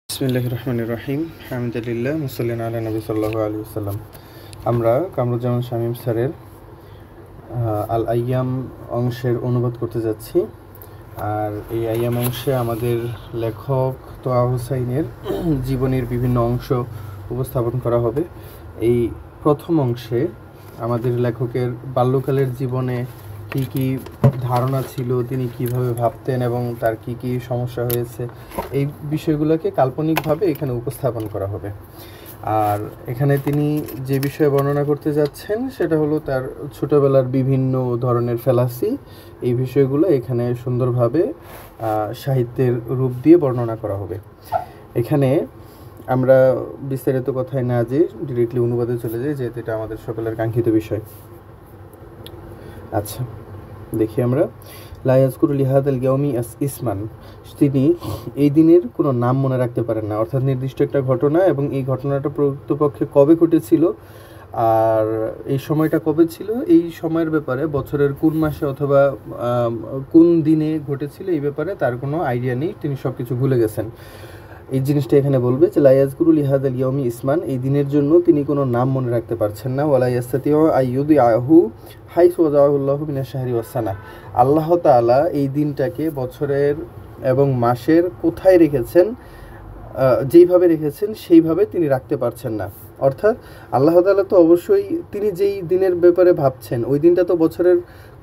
বিসমিল্লাহির রহমানির রহিম। আলহামদুলিল্লাহ, মুসাল্লিন আলা নবী সাল্লাল্লাহু আলাইহি ওয়াসাল্লাম। আমরা কামরুজ্জামান শামীম স্যারের আল আইয়াম অংশের অনুবাদ করতে যাচ্ছি। আর এই আইয়াম অংশে আমাদের লেখক তোয়া হুসাইনের জীবনের বিভিন্ন অংশ উপস্থাপন করা হবে। এই প্রথম অংশে আমাদের লেখকের বাল্যকালের জীবনে কি কি ধারণা ছিল, তিনি কিভাবে ভাবতেন এবং তার কি কি সমস্যা হয়েছে, এই বিষয়গুলোকে কাল্পনিকভাবে এখানে উপস্থাপন করা হবে। আর এখানে তিনি যে বিষয়ে বর্ণনা করতে যাচ্ছেন সেটা হলো তার ছোটবেলার বিভিন্ন ধরনের ফেলাসি। এই বিষয়গুলো এখানে সুন্দরভাবে সাহিত্যের রূপ দিয়ে বর্ণনা করা হবে। এখানে আমরা বিস্তারিত কথায় না যে ডিরেক্টলি অনুবাদে চলে যাই, যেহেতু এটা আমাদের সকলের কাঙ্ক্ষিত বিষয়। আচ্ছা, দেখি আমরা। লা ইয়াজকুরু লিহাদাল ইয়াউমি ইসমান, তিনি এই দিনের কোনো নাম মনে রাখতে পারেন না, অর্থাৎ নির্দিষ্ট একটা ঘটনা এবং এই ঘটনাটা প্রকৃতপক্ষে কবে ঘটেছিল আর এই সময়টা কবে ছিল, এই সময়ের ব্যাপারে বছরের কোন মাসে অথবা কোন দিনে ঘটেছিল এই ব্যাপারে তার কোনো আইডিয়া নেই, তিনি সব কিছু ভুলে গেছেন। এই জিনিসটা এখানে বলবে যে লা ইয়াজকুরু লিহাদাল ইয়াউমি ইসমান, এই দিনের জন্য তিনি কোনো নাম মনে রাখতে পারছেন না। ওয়ালা ইয়াস্তাতিউ আইয়ুদিআহু হাইসু ওয়াদাহুল্লাহু মিনাশ শাহরি ওয়াস সানা, আল্লাহ তাআলা এই দিনটাকে বছরের এবং মাসের কোথায় রেখেছেন, যেইভাবে রেখেছেন সেইভাবে তিনি রাখতে পারছেন না। অর্থাৎ আল্লাহ তাআলা তো অবশ্যই তিনি যেই দিনের ব্যাপারে ভাবছেন ওই দিনটা তো বছরের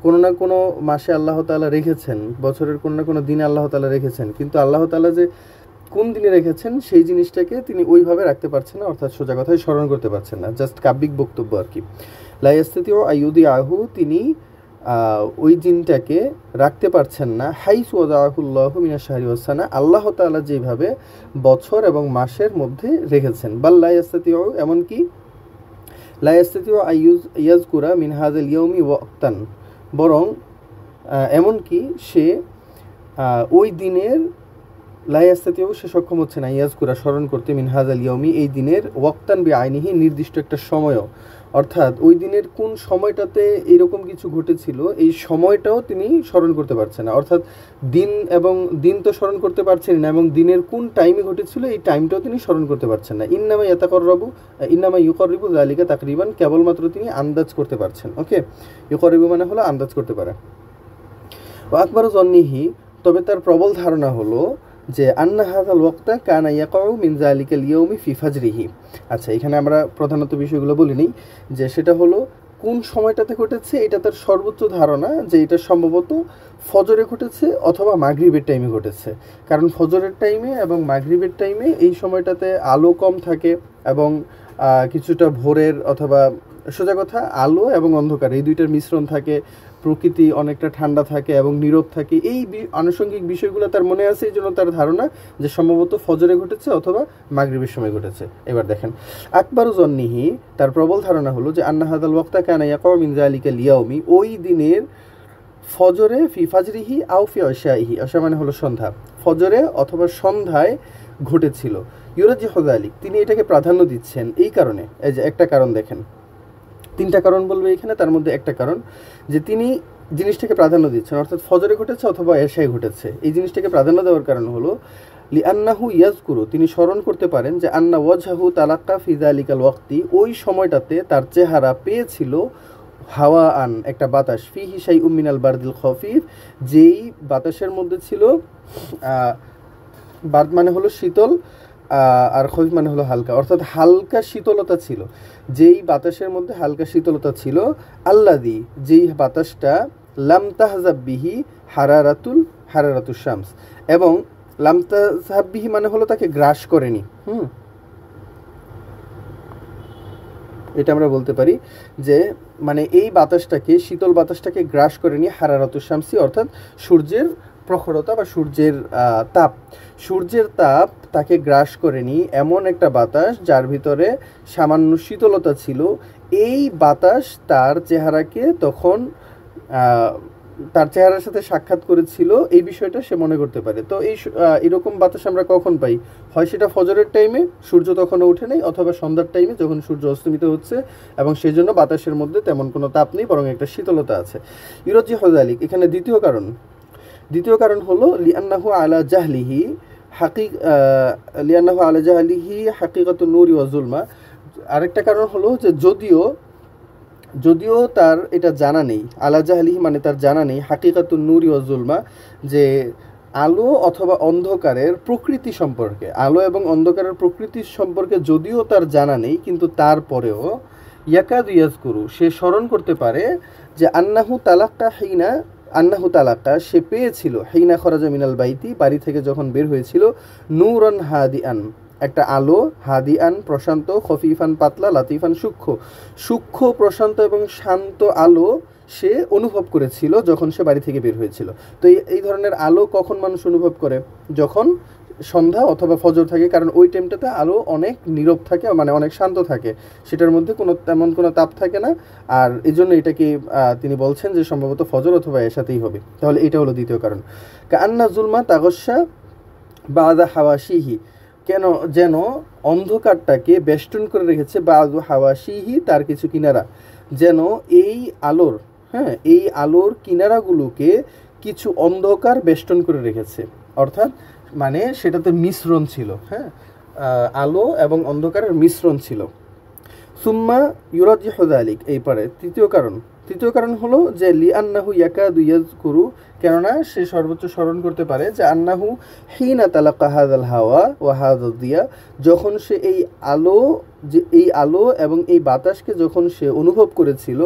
কোনো না কোনো মাসে আল্লাহ তাআলা রেখেছেন, বছরের কোনো না কোনো দিনে আল্লাহ তাআলা রেখেছেন, কিন্তু আল্লাহ তাআলা যে কোন দিনে রেখেছেন সেই জিনিসটাকে তিনি ওইভাবে রাখতে পারছেন না, অর্থাৎ সোজা কথায় স্মরণ করতে পারছেন না, জাস্ট কাব্যিক বক্তব্য আর কি। লা ইয়াস্তাতিউ আইয়ুদিআহু, তিনি ওই দিনটাকে রাখতে পারছেন না। হাইসু ওয়াদাহুল্লাহু মিনাশ শাহরি ওয়াস সানা, আল্লাহ তাআলা যেভাবে বছর এবং মাসের মধ্যে রেখেছেন। বাল লা ইয়াস্তাতিউ, এমনকি লা ইয়াস্তাতিউ ইয়াজকুরা মিন হাযাল ইয়াউমি ওয়াক্তান, বরং এমনকি সে ওই দিনের লা ইয়াস্তাতিউ, সে সক্ষম হচ্ছে না ইয়াজকুরা স্মরণ করতে মিন হাযাল ইয়াউমি, এই দিনের ওয়াক্তান বিআইনিহি, নির্দিষ্ট একটা সময়ও, অর্থাৎ ওই দিনের কোন সময়টাতে এরকম কিছু ঘটেছিল এই সময়টাও তিনি স্মরণ করতে পারছেন না। অর্থাৎ দিন এবং দিন তো স্মরণ করতে পারছেন না এবং দিনের কোন টাইমে ঘটেছিল এই টাইমটাও তিনি স্মরণ করতে পারছেন না। ইন্নামা ইউকাররিবু যালিকা তাকরিবান, কেবলমাত্র তিনি আন্দাজ করতে পারছেন। ওকে, ইউকাররিবু মানে হলো আন্দাজ করতে পারে। ওয়া আকবারু যন্নিহি, তবে তার প্রবল ধারণা হলো যে আন্না হাযাল ওয়াক্তা কানা ইয়াকাউ মিন যালিকাল ইয়াউমি ফি ফাজরিহি। আচ্ছা, এখানে আমরা প্রধানত বিষয়গুলো বলে নিই, যে সেটা হলো কোন সময়টাতে ঘটেছে, এটা তার সর্বোচ্চ ধারণা যে এটা সম্ভবত ফজরে ঘটেছে অথবা মাগরিবের টাইমে ঘটেছে, কারণ ফজরের টাইমে এবং মাগরিবের টাইমে এই সময়টাতে আলো কম থাকে এবং কিছুটা ভোরের অথবা সোজা কথা আলো এবং অন্ধকার এই দুইটার মিশ্রণ থাকে, প্রকৃতি অনেকটা ঠান্ডা থাকে এবং নীরব থাকে, এই আনুষঙ্গিক বিষয়গুলো তার মনে আছে, এই জন্য তার ধারণা যে সম্ভবত ফজরে ঘটেছে অথবা মাগরিবের সময় ঘটেছে। এবার দেখেন, আকবারু যন্নিহি, তার প্রবল ধারণা হলো যে আন্না হাযাল ওয়াক্তা কানা ইয়াকাউ মিন যালিকাল ইয়াউমি, ওই দিনের ফজরে ফি ফাজরিহি আও ফি আশাইহি, আশা মানে হলো সন্ধ্যা, ফজরে অথবা সন্ধ্যায় ঘটেছিল। ইউরাজিহু যালিক, তিনি এটাকে প্রাধান্য দিচ্ছেন এই কারণে, এই যে একটা কারণ দেখেন, তিনটা কারণ বলবে এখানে, তার মধ্যে একটা কারণ যে তিনি জিনিসটাকে প্রাধান্য দিচ্ছেন, অর্থাৎ ফজরে ঘটেছে অথবা এশায় ঘটেছে, এই জিনিসটাকে প্রাধান্য দেওয়ার কারণ হলো লিআন্নাহু ইয়াজকুরু, তিনি স্মরণ করতে পারেন যে আন্না ওয়াজহাহু তালাক্কা ফি যালিকাল ওয়াক্তি, ওই সময়টাতে তার চেহারা পেয়েছিল হাওয়া আন, একটা বাতাস, ফিহি শাইউম মিনাল বারদিল খফিফ, যেই বাতাসের মধ্যে ছিল বার্দ মানে হলো শীতল আর খফিফ মানে হলো হালকা, অর্থাৎ হালকা শীতলতা ছিল, যেই বাতাসের মধ্যে হালকা শীতলতা ছিল। আল্লাযী, যেই বাতাসটা লাম তাহজাব বিহি হারারাতুশ শামস, এবং লাম তাহজাব বিহি মানে হলো তাকে গ্রাস করেনি। এটা আমরা বলতে পারি যে মানে এই বাতাসটাকে, শীতল বাতাসটাকে গ্রাস করেনি হারারাতুশ শামসি, অর্থাৎ সূর্যের প্রখরতা বা সূর্যের তাপ তাকে গ্রাস করেনি, এমন একটা বাতাস যার ভিতরে সামান্য শীতলতা ছিল। এই বাতাস তার চেহারাকে তখন তার চেহারার সাথে সাক্ষাৎ করেছিল, এই বিষয়টা সে মনে করতে পারে। তো এরকম বাতাস আমরা কখন পাই? হয় সেটা ফজরের টাইমে, সূর্য তখনও ওঠে নাই, অথবা সন্ধ্যার টাইমে যখন সূর্য অস্তমিত হচ্ছে এবং সেই জন্য বাতাসের মধ্যে তেমন কোনো তাপ নেই, বরং একটা শীতলতা আছে। ইউরাজিহু যালিক, এখানে দ্বিতীয় কারণ হলো লিআন্নাহু আলা জাহলিহি লিয়ান্নাহু আলা জাহলিহি হাকিকাতুন নূরি ওয়া যুলমা। আরেকটা কারণ হলো যে যদিও তার এটা জানা নেই, আলা জাহলিহি মানে তার জানা নেই হাকিকাতুন নূরি ওয়া যুলমা, যে আলো অথবা অন্ধকারের প্রকৃতি সম্পর্কে, আলো এবং অন্ধকারের প্রকৃতি সম্পর্কে যদিও তার জানা নেই, কিন্তু তারপরেও ইয়াকাদু ইয়াজকুরু, সে স্মরণ করতে পারে যে আন্নাহু তালাক্কা সে পেয়েছিল, হিনা খরাজা মিনাল বাইতি, বাড়ি থেকে যখন বের হয়েছিল, নূরান হাদিআন একটা আলো, হাদিআন প্রশান্ত, খফিফান পাতলা, লাতিফান সূক্ষ্ম প্রশান্ত এবং শান্ত আলো সে অনুভব করেছিল যখন সে বাড়ি থেকে বের হয়েছিল। তো এই ধরনের আলো কখন মানুষ অনুভব করে? যখন সন্ধ্যা অথবা ফজর থাকে, কারণ ওই টাইমটাতে আলো অনেক নীরব থাকে, মানে অনেক শান্ত থাকে, সেটার মধ্যে তেমন কোনো তাপ থাকে না। আর এই জন্য এটাকে তিনি বলছেন যে সম্ভবত ফজর অথবা এসাতেই হবে। তাহলে এটা হলো দ্বিতীয় কারণ। কান্না জুলমা তাগস্যা বাদা হাওয়াশিহি, যেন অন্ধকারটাকে বেষ্টন করে রেখেছে, বাদু হাওয়াশিহি তার কিছু কিনারা, যেন এই আলোর এই আলোর কিনারাগুলোকে কিছু অন্ধকার বেষ্টন করে রেখেছে। অর্থাৎ মানে সেটাতে মিশ্রণ ছিল, আলো এবং অন্ধকারের মিশ্রণ ছিল। সুম্মা ইউরাজিহু যালিক, এই পারে তৃতীয় কারণ হলো যে লিআন্নাহু ইয়াকাদু ইয়াজকুরু, কেননা সে সর্বোচ্চ স্মরণ করতে পারে যে আন্নাহু হিনা তালাক্কা হাযাল হাওয়া ওয়া হাযাদ দিয়া, যখন সে এই আলো এবং এই বাতাসকে যখন সে অনুভব করেছিল,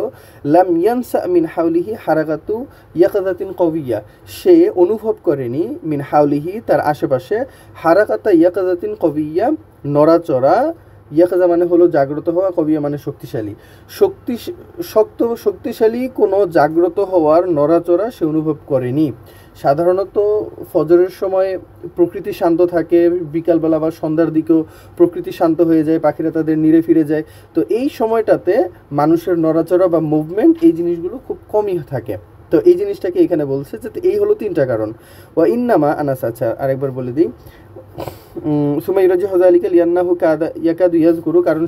লাম ইয়ানসা মিন হাওলিহি হারাকাতু ইয়াকাযাতিন কওয়িয়া, সে অনুভব করেনি মিন হাওলিহি তার আশেপাশে, হারাকাতা ইয়াকাযাতিন কওয়িয়া নড়াচড়া, ইয়াকাজা মানে হলো জাগ্রত হওয়া, কবিয়া মানে শক্তিশালী কোনো জাগ্রত হওয়ার নড়াচড়া সে অনুভব করেনি। সাধারণত ফজরের সময় প্রকৃতি শান্ত থাকে, বিকালবেলা বা সন্ধ্যার দিকেও প্রকৃতি শান্ত হয়ে যায়, পাখিরা তাদের নিরে ফিরে যায়। তো এই সময়টাতে মানুষের নড়াচড়া বা মুভমেন্ট এই জিনিসগুলো খুব কমই থাকে। তো এই জিনিসটাকে এখানে বলছে যে এই হলো তিনটা কারণ। ওয়া ইন্নামা আনাস, আচ্ছা আরেকবার বলে দিই, সুমাইরাজি হযালিকা লিআন্নাহু ইয়াকাদু ইয়াজকুরু, কারণ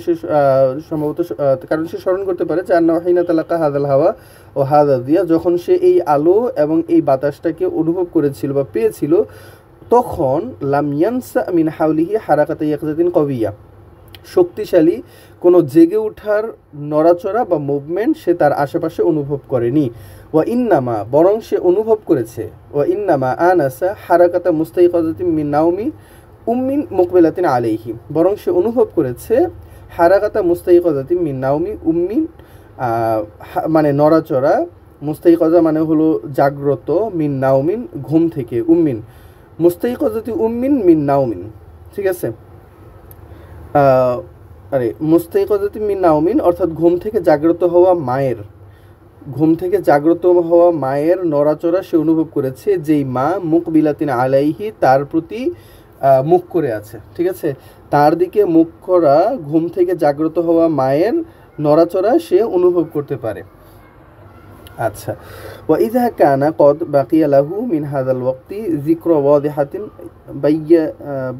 সে স্মরণ করতে পারে যে আন্নাহু হিনা তালাক্কা হাযাল হাওয়া ও হাযা দিয়া, যখন সে এই আলো এবং এই বাতাসটাকে অনুভব করেছিল বা পেয়েছিল, তখন লাম ইয়ানসা মিন হাওলিহি হারাকাতা ইয়াকাযাতিন কওয়িয়া, শক্তিশালী কোনো জেগে ওঠার নড়াচড়া বা মুভমেন্ট সে তার আশেপাশে অনুভব করেনি। ওয়া ইন্নামা, বরং সে অনুভব করেছে, ওয়া ইন্নামা আনাসা হারাকাতা মুস্তাইকাযাতিন মিন নাওমি উম্মিন মুকবিলাতিন আলাইহি, বরং সে অনুভব করেছে হারাকাতা মুস্তাইকাযাতিন মিন নাওমি উম্মিন, মানে নড়াচড়া, মুস্তাইকাযা মানে হলো জাগ্রত, মিন নাওমিন ঘুম থেকে, উম্মিন মুস্তাইকাযাতি উম্মিন মিন নাওমিন, ঠিক আছে, মুস্তাইকাযাতি মিন নাওমিন অর্থাৎ ঘুম থেকে জাগ্রত হওয়া মায়ের নড়াচড়া সে অনুভব করেছে, যেই মা মুকবিলাতিন আলাইহি তার প্রতি মুখ করে আছে, ঠিক আছে, তার দিকে মুখ করা ঘুম থেকে জাগ্রত হওয়া মায়ের নড়াচড়া সে অনুভব করতে পারে। আচ্ছা, ওয়া ইযা কানা কদ বাকিয়া লাহু মিন হাযাল ওয়াক্তি যিকরু ওয়াদিহাতিন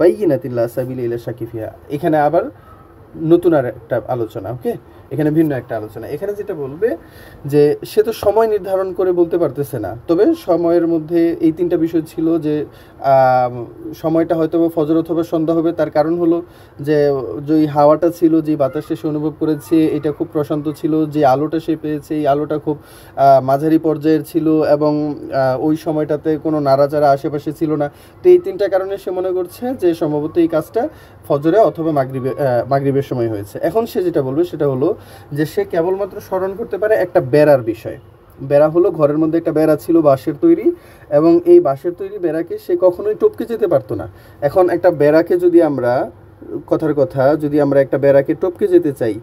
বাইয়িনাতিন লা সাবিলা ইলা শাকি ফিহা, এখানে আবার নতুন আর একটা আলোচনা, ওকে, এখানে ভিন্ন একটা আলোচনা। এখানে যেটা বলবে যে সে তো সময় নির্ধারণ করে বলতে পারতেছে না, তবে সময়ের মধ্যে এই তিনটা বিষয় ছিল যে সময়টা হয়তো ফজর অথবা সন্ধ্যা হবে। তার কারণ হলো যে হাওয়াটা ছিল, যে বাতাসটা সে অনুভব করেছে এটা খুব প্রশান্ত ছিল, যে আলোটা সে পেয়েছে এই আলোটা খুব মাঝারি পর্যায়ের ছিল, এবং ওই সময়টাতে কোনো নাড়াচাড়া আশেপাশে ছিল না। তো এই তিনটা কারণে সে মনে করছে যে সম্ভবত এই কাজটা ফজরে অথবা মাগরিবের সময় হয়েছে। এখন সে যেটা বলবে সেটা হলো যে সে কেবলমাত্র স্মরণ করতে পারে একটা বেড়ার বিষয়। বেড়া হলো ঘরের মধ্যে একটা বেড়া ছিল বাঁশের তৈরি, এবং এই বাঁশের তৈরি বেড়াকে সে কখনোই টপকে যেতে পারতো না। এখন একটা বেড়াকে যদি আমরা একটা বেড়াকে টপকে যেতে চাই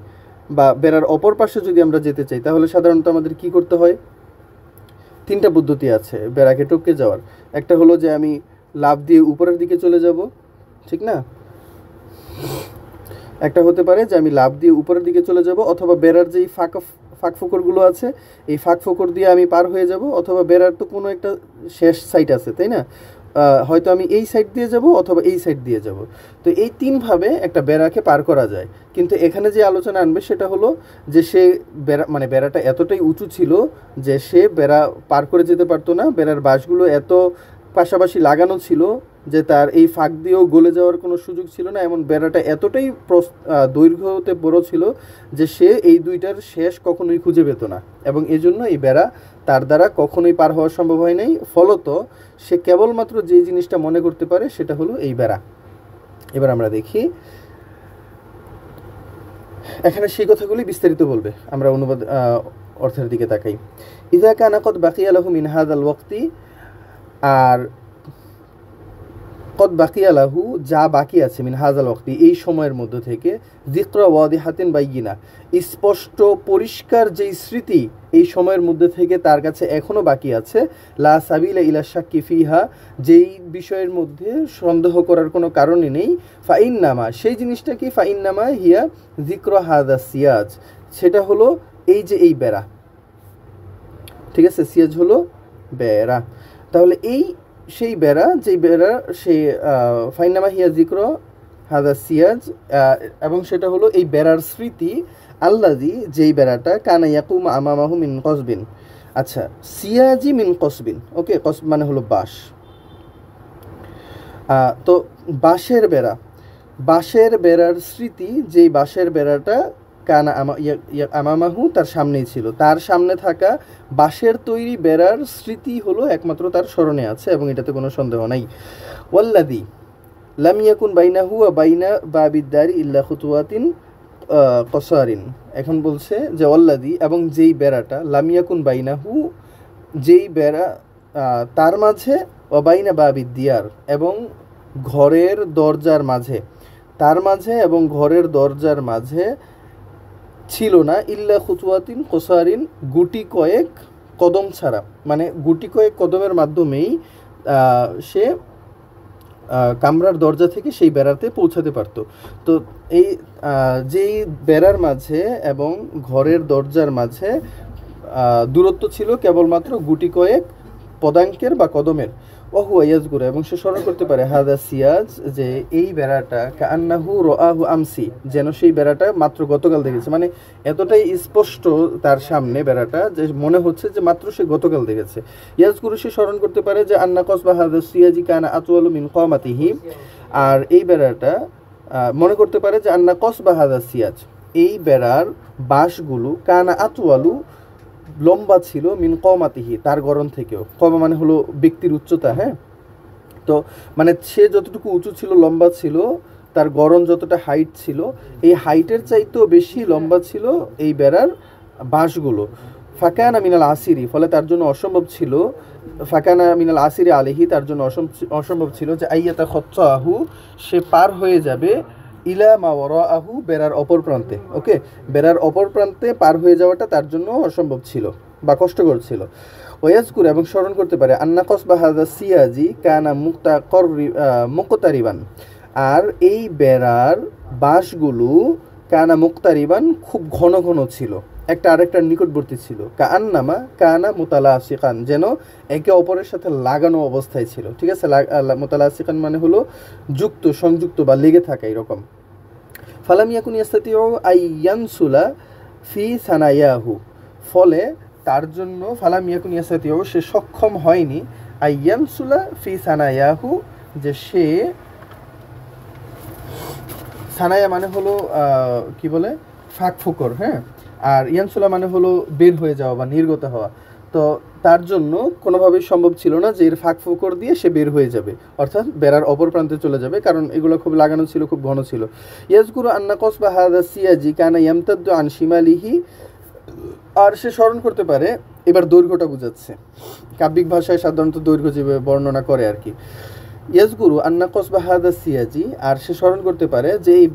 বা বেড়ার অপর পাশে যদি আমরা যেতে চাই, তাহলে সাধারণত আমাদের কি করতে হয়? তিনটা পদ্ধতি আছে বেড়াকে টপকে যাওয়ার। একটা হলো যে আমি লাফ দিয়ে উপরের দিকে চলে যাব, ঠিক না? একটা হতে পারে যে আমি লাফ দিয়ে উপরের দিকে চলে যাব, অথবা বেড়ার যেই ফাঁক ফোকরগুলো আছে এই ফাঁক ফোকর দিয়ে আমি পার হয়ে যাব, অথবা বেড়ার তো কোনো একটা শেষ সাইড আছে, তাই না? হয়তো আমি এই সাইড দিয়ে যাব অথবা এই সাইড দিয়ে যাব। তো এই তিনভাবে একটা বেড়াকে পার করা যায়। কিন্তু এখানে যে আলোচনা আনবে সেটা হলো যে সে বেড়াটা এতটাই উঁচু ছিল যে সে বেড়া পার করে যেতে পারতো না, বেড়ার বাঁশগুলো এত পাশাপাশি লাগানো ছিল যে তার এই ফাঁক দিয়েও গলে যাওয়ার কোনো সুযোগ ছিল না, এমন বেড়াটা এতটাই দৈর্ঘ্যতে বড় ছিল যে সে এই দুইটার শেষ কখনোই খুঁজে পেত না, এবং এজন্য এই বেড়া তার দ্বারা কখনোই পার হওয়া সম্ভব হয় নাই। ফলত সে কেবলমাত্র যে জিনিসটা মনে করতে পারে সেটা হলো এই বেড়া। এবার আমরা দেখি এখানে সেই কথাগুলি বিস্তারিত বলবে, আমরা অনুবাদ অর্থের দিকে তাকাই। ইযা কানা কদ বাকিয়া লাহু মিন হাযাল ওয়াক্তি, আর কদ বাকিয়া লাহু যা বাকি আছে, মিন হাযাল ওয়াক্তি এই সময়ের মধ্য থেকে, যিকরা ওয়াদিহাতিন বাইয়িনা স্পষ্ট পরিষ্কার যেই স্মৃতি এই সময়ের মধ্যে থেকে তার কাছে এখনো বাকি আছে, লা সাবিলা ইলা শাক্কি ফিহা যেই বিষয়ের মধ্যে সন্দেহ করার কোনো কারণই নেই, ফাইন্নামা সেই জিনিসটা কি, ফাইন্নামা হিয়া যিকরা হাযা সিয়াজ সেটা হলো এই যে এই বেড়া, ঠিক আছে, সিয়াজ হলো বেড়া। তাহলে এই সেই বেড়া, যেই বেড়া সেই ফাইন্নামা হিয়া যিকরা হাদা সিয়াজ, এবং সেটা হলো এই বেড়ার স্মৃতি, আল্লাযী যেই বেড়াটা, কানা ইয়াকুম আমামাহু মিন কসবিন, আচ্ছা সিয়াজি মিন কসবিন, ওকে, কসব মানে হলো বাঁশ। তো বাঁশের বেড়া, বাঁশের বেড়ার স্মৃতি, যেই বাঁশের বেড়াটা কানা আমামাহু তার সামনেই ছিল, তার সামনে থাকা বাঁশের তৈরি বেড়ার স্মৃতি হলো একমাত্র তার স্মরণে আছে, এবং এটাতে কোনো সন্দেহ নাই। ওয়াল্লাযী লাম ইয়াকুন বাইনাহু ওয়া বাইনা বাবিদ দারি ইল্লা খুতুওয়াতিন কসারিন, এখন বলছে যে ওয়াল্লাযী এবং যেই বেড়াটা, লাম ইয়াকুন বাইনাহু যেই বেড়া তার মাঝে, ওয়া বাইনা বাবিদ দিয়ার এবং ঘরের দরজার মাঝে, তার মাঝে এবং ঘরের দরজার মাঝে ছিল না, ইল্লা খুতুওয়াতিন কসারিন গুটি কয়েক কদম ছাড়া, মানে গুটি কয়েক কদমের মাধ্যমেই সে কামরার দরজা থেকে সেই বেড়াতে পৌঁছাতে পারত। তো এই যেই বেড়ার মাঝে এবং ঘরের দরজার মাঝে দূরত্ব ছিল কেবলমাত্র গুটি কয়েক পদাঙ্কের বা কদমের। ওহুয়া ইয়াজগুরা এবং সে স্মরণ করতে পারে, হাদা সিয়াজ যে এই বেড়াটা, কান্নাহু রাআহু আমসি যেন সেই বেড়াটা মাত্র গতকাল দেখেছে, মানে এতটাই স্পষ্ট তার সামনে বেড়াটা যে মনে হচ্ছে যে মাত্র সে গতকাল দেখেছে। ইয়াজগুরু সে স্মরণ করতে পারে যে আন্না কসবা হাদা সিয়াজি কানা আতওয়ালু মিন কামাতিহি, আর এই বেড়াটা মনে করতে পারে যে আন্না কসবা হাদা সিয়াজ এই বেড়ার বাঁশগুলো, কানা আতওয়ালু লম্বা ছিল, মিন কমাতিহি তার গড়ন থেকেও, কমা মানে হলো ব্যক্তির উচ্চতা, হ্যাঁ, তো মানে সে যতটুকু উঁচু ছিল, লম্বা ছিল, তার গড়ন যতটা হাইট ছিল, এই হাইটের চাইতেও বেশি লম্বা ছিল এই বেড়ার বাঁশগুলো। ফাকানা মিনাল আসিরি ফলে তার জন্য অসম্ভব ছিল, ফাকানা মিনাল আসিরি আলিহি তার জন্য অসম্ভব ছিল যে আইয়াতা খচ্চাহু সে পার হয়ে যাবে, ইলা মা ওয়ারাআহু বেড়ার অপর প্রান্তে, ওকে, বেড়ার অপর প্রান্তে পার হয়ে যাওয়াটা তার জন্য অসম্ভব ছিল বা কষ্টকর ছিল। ওয়াজকুর এবং স্মরণ করতে পারে আন্না কসবা হাদা সিয়াজি কানা মুক্তারিবান আর এই বেড়ার বাঁশগুলো কানা মুক্তারিবান খুব ঘন ঘন ছিল, একটা আরেকটার নিকটবর্তী ছিল, কান্নামা কানা মুতালাসিকান যেন একে অপরের সাথে লাগানো অবস্থায় ছিল, ঠিক আছে, মুতালাসিকান মানে হলো যুক্ত, সংযুক্ত বা লেগে থাকা এরকম। ফালাম ইয়াকুন ইয়াস্তাতিউ আইয়ানসুলা ফি সানায়াহু ফলে তার জন্য, ফালাম ইয়াকুন ইয়াস্তাতিউ সে সক্ষম হয়নি, আইয়ানসুলা ফি সানায়াহু যে সে, সানায়া মানে হলো কি বলে ফাঁক ফোকর, হ্যাঁ, আর ইয়ানসুলা মানে হলো বের হয়ে যাওয়া বা নির্গত হওয়া, তো তার জন্য কোনোভাবেই সম্ভব ছিল না যে এর ফাঁক ফোকর দিয়ে সে বের হয়ে যাবে, অর্থাৎ বেড়ার অপর প্রান্তে চলে যাবে, কারণ এগুলো খুব লাগানো ছিল, খুব ঘন ছিল। ইয়াজকুরু আন্না কসবা হাদা সিয়াজি কানা ইয়ামতাদ্দু আন শিমালিহি আর সে স্মরণ করতে পারে, এবার দৈর্ঘ্যটা বুঝাচ্ছে, কাব্যিক ভাষায় সাধারণত দৈর্ঘ্য যেভাবে বর্ণনা করে আর কি। ইয়াজগুরু আন্না কসবা হাদা সিয়াজি আর সে স্মরণ করতে পারে যে এই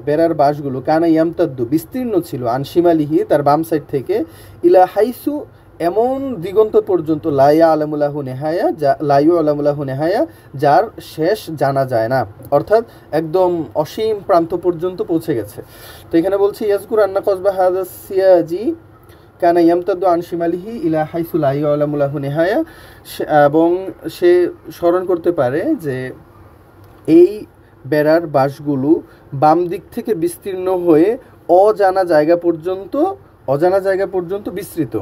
বেড়ার বাঁশগুলো কানা ইয়ামতাদ্দু বিস্তীর্ণ ছিল, আনসিমালিহি তার বাম সাইড থেকে, ইলা হাইসু এমন দিগন্ত পর্যন্ত, লাইয়া আলামুল্লাহু নেহায়া লাইউ আলামুল্লাহু নেহায়া যার শেষ জানা যায় না, অর্থাৎ একদম অসীম প্রান্ত পর্যন্ত পৌঁছে গেছে। তো এখানে বলছে ইয়াজগুরু আন্না কসবা হাদা সিয়াজি কানা ইয়ামতাদ্দু আন শিমালিহি ইলা হাইসু লা ইয়ালামু লাহু নিহায়া এবং সে স্মরণ করতে পারে যে এই বেড়ার বাঁশগুলো বাম দিক থেকে বিস্তীর্ণ হয়ে অজানা জায়গা পর্যন্ত বিস্তৃত।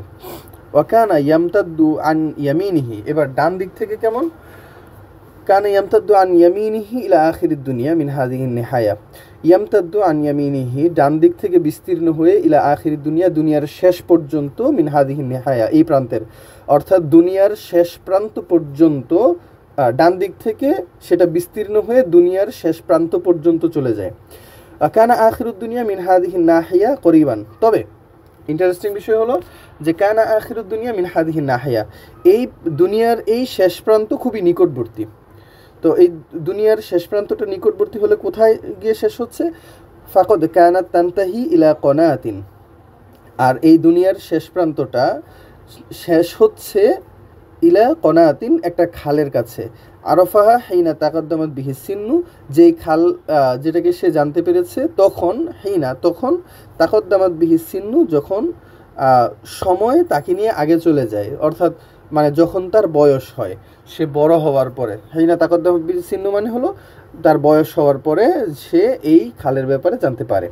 ওয়াকানা ইয়ামতাদ্দু আন ইয়ামিনিহি এবার ডান দিক থেকে কেমন, কানা ইয়ামতাদ্দু আন ইয়ামিনিহি ইলা আখিরিদ দুনিয়া মিন হাযিহিন নিহায়া। ইয়ামতাদ্দু আন ইয়ামিনিহি ডান দিক থেকে বিস্তীর্ণ হয়ে ইলা আখিরিদ দুনিয়া দুনিয়ার শেষ পর্যন্ত মিন হাযিহিন নিহায়া এই প্রান্তের, অর্থাৎ দুনিয়ার শেষ প্রান্ত পর্যন্ত ডান দিক থেকে সেটা বিস্তীর্ণ হয়ে দুনিয়ার শেষ প্রান্ত পর্যন্ত চলে যায়। কানা আখিরুদ দুনিয়া মিন হাযিহিন নাহিয়া করিবান, তবে ইন্টারেস্টিং বিষয় হলো যে কানা আখিরুদ দুনিয়া মিন হাযিহিন নাহিয়া, এই দুনিয়ার এই শেষ প্রান্ত খুবই নিকটবর্তী। তো এই দুনিয়ার শেষ প্রান্তটা নিকটবর্তী হলে কোথায় গিয়ে শেষ হচ্ছে? ফাকদ কানাত তানতাহি ইলা কনাতিন, আর এই দুনিয়ার শেষ প্রান্তটা শেষ হচ্ছে ইলা কনাতিন একটা খালের কাছে। আরফাহা হিনা তাকাদ্দামাত বিহি সিন্নু, যেই খাল যেটাকে সে জানতে পেরেছে তখন, হিনা তখন, তাকাদ্দামাত বিহি সিন্নু যখন সময় তাকে নিয়ে আগে চলে যায়, অর্থাৎ মানে যখন তার বয়স হয়, সে বড় হওয়ার পরে। হিনা তাকাদ্দামাত বিহি সিন্নু মানে হলো তার বয়স হওয়ার পরে সে এই খালের ব্যাপারে জানতে পারে।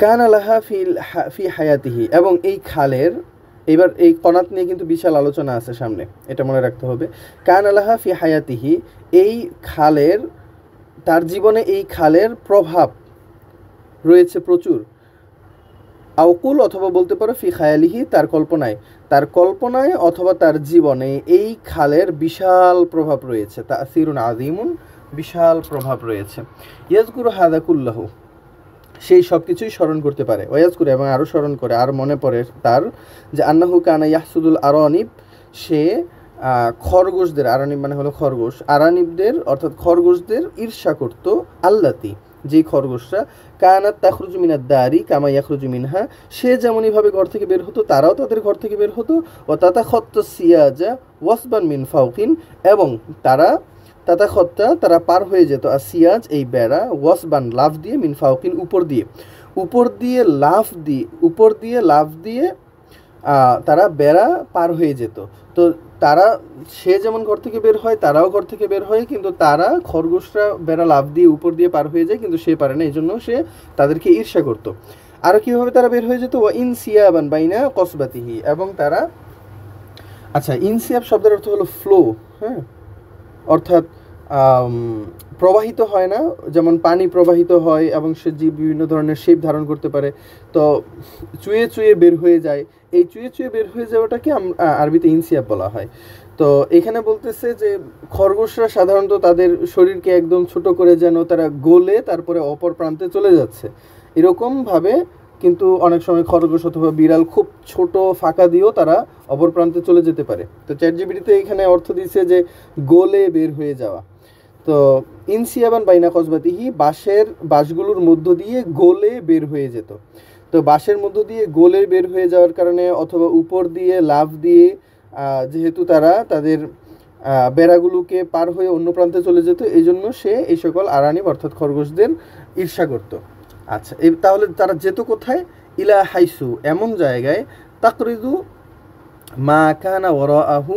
কানা লাহা ফি হায়াতিহি, এবং এই খালের, এবার এই কনাত নিয়ে কিন্তু বিশাল আলোচনা আছে সামনে, এটা মনে রাখতে হবে। কানা লাহা ফি হায়াতিহি, এই খালের, তার জীবনে এই খালের প্রভাব রয়েছে প্রচুর। আউকুল, অথবা বলতে পারো ফি খায়ালিহি, তার কল্পনায়, তার কল্পনায় অথবা তার জীবনে এই খালের বিশাল প্রভাব রয়েছে। তাসিরুন আযীমুন, বিশাল প্রভাব রয়েছে। ইয়াজকুরু হাযা কুল্লাহু, সেই সব কিছুই স্মরণ করতে পারে। ওয়াজকুরু, এবং আরও স্মরণ করে, আর মনে পড়ে তার যে আন্নাহু কানা ইয়াহসুদুল আরানিব, সে খরগোশদের, আরানিব মানে হলো খরগোশ, আরানিবদের অর্থাৎ খরগোশদের ঈর্ষা করত। আল্লাতি, যেই খরগোশরা, কানাত তাখরুজু মিনাদ দারি কামা ইয়াখরুজু মিনহা, সে যেমনইভাবে ঘর থেকে বের হতো তারাও তাদের ঘর থেকে বের হতো। ও তাতাখাত্তা সিয়াজা ওয়াসবান মিন ফাওকিন, এবং তারা পার হয়ে যেত আসিয়াজ এই বেড়া, ওয়াসবান লাফ দিয়ে, মিন ফাওকিন উপর দিয়ে লাফ দিয়ে তারা বেড়া পার হয়ে যেত। তো তারা, সে যেমন ঘর থেকে বের হয় তারাও ঘর থেকে বের হয়, কিন্তু তারা খরগোশরা বেড়া লাফ দিয়ে উপর দিয়ে পার হয়ে যায়, কিন্তু সে পারে না, এই জন্য সে তাদেরকে ঈর্ষা করত। আরও কীভাবে তারা বের হয়ে যেত? ওয়া ইনসিয়াবান বাইনা কসবাতিহি, এবং তারা, আচ্ছা, ইনসিয়াব শব্দের অর্থ হলো ফ্লো, হ্যাঁ, অর্থাৎ প্রবাহিত হয় না, যেমন পানি প্রবাহিত হয় এবং সে বিভিন্ন ধরনের শেপ ধারণ করতে পারে, তো চুয়ে চুয়ে বের হয়ে যায়। এই চুয়ে চুয়ে বের হয়ে যাওয়াটাকে আরবিতে ইনসিয়াব বলা হয়। তো এখানে বলতেছে যে খরগোশরা সাধারণত তাদের শরীরকে একদম ছোট করে যেন তারা গলে তারপরে অপর প্রান্তে চলে যাচ্ছে, এরকমভাবে কিন্তু অনেক সময় খরগোশ অথবা বিড়াল খুব ছোট ফাঁকা দিয়েও তারা অপর প্রান্তে চলে যেতে পারে। তো চ্যাটজিপিটিতে এখানে অর্থ দিচ্ছে যে গলে বের হয়ে যাওয়া। তো ইনসিয়াবান বাইনা কসবাতিহি, বাঁশগুলোর মধ্য দিয়ে গলে বের হয়ে যেত। তো বাঁশের মধ্য দিয়ে গলে বের হয়ে যাওয়ার কারণে, অথবা উপর দিয়ে লাফ দিয়ে, যেহেতু তারা তাদের বেড়াগুলোকে পার হয়ে অন্য প্রান্তে চলে যেত, এই জন্য সে এই সকল আরানিব অর্থাৎ খরগোশদের ঈর্ষা করত। আচ্ছা, তাহলে তারা যেত কোথায়? ইলা হাইসু, এমন জায়গায়, তাকরিদু মা কানা ওয়ারাআহু,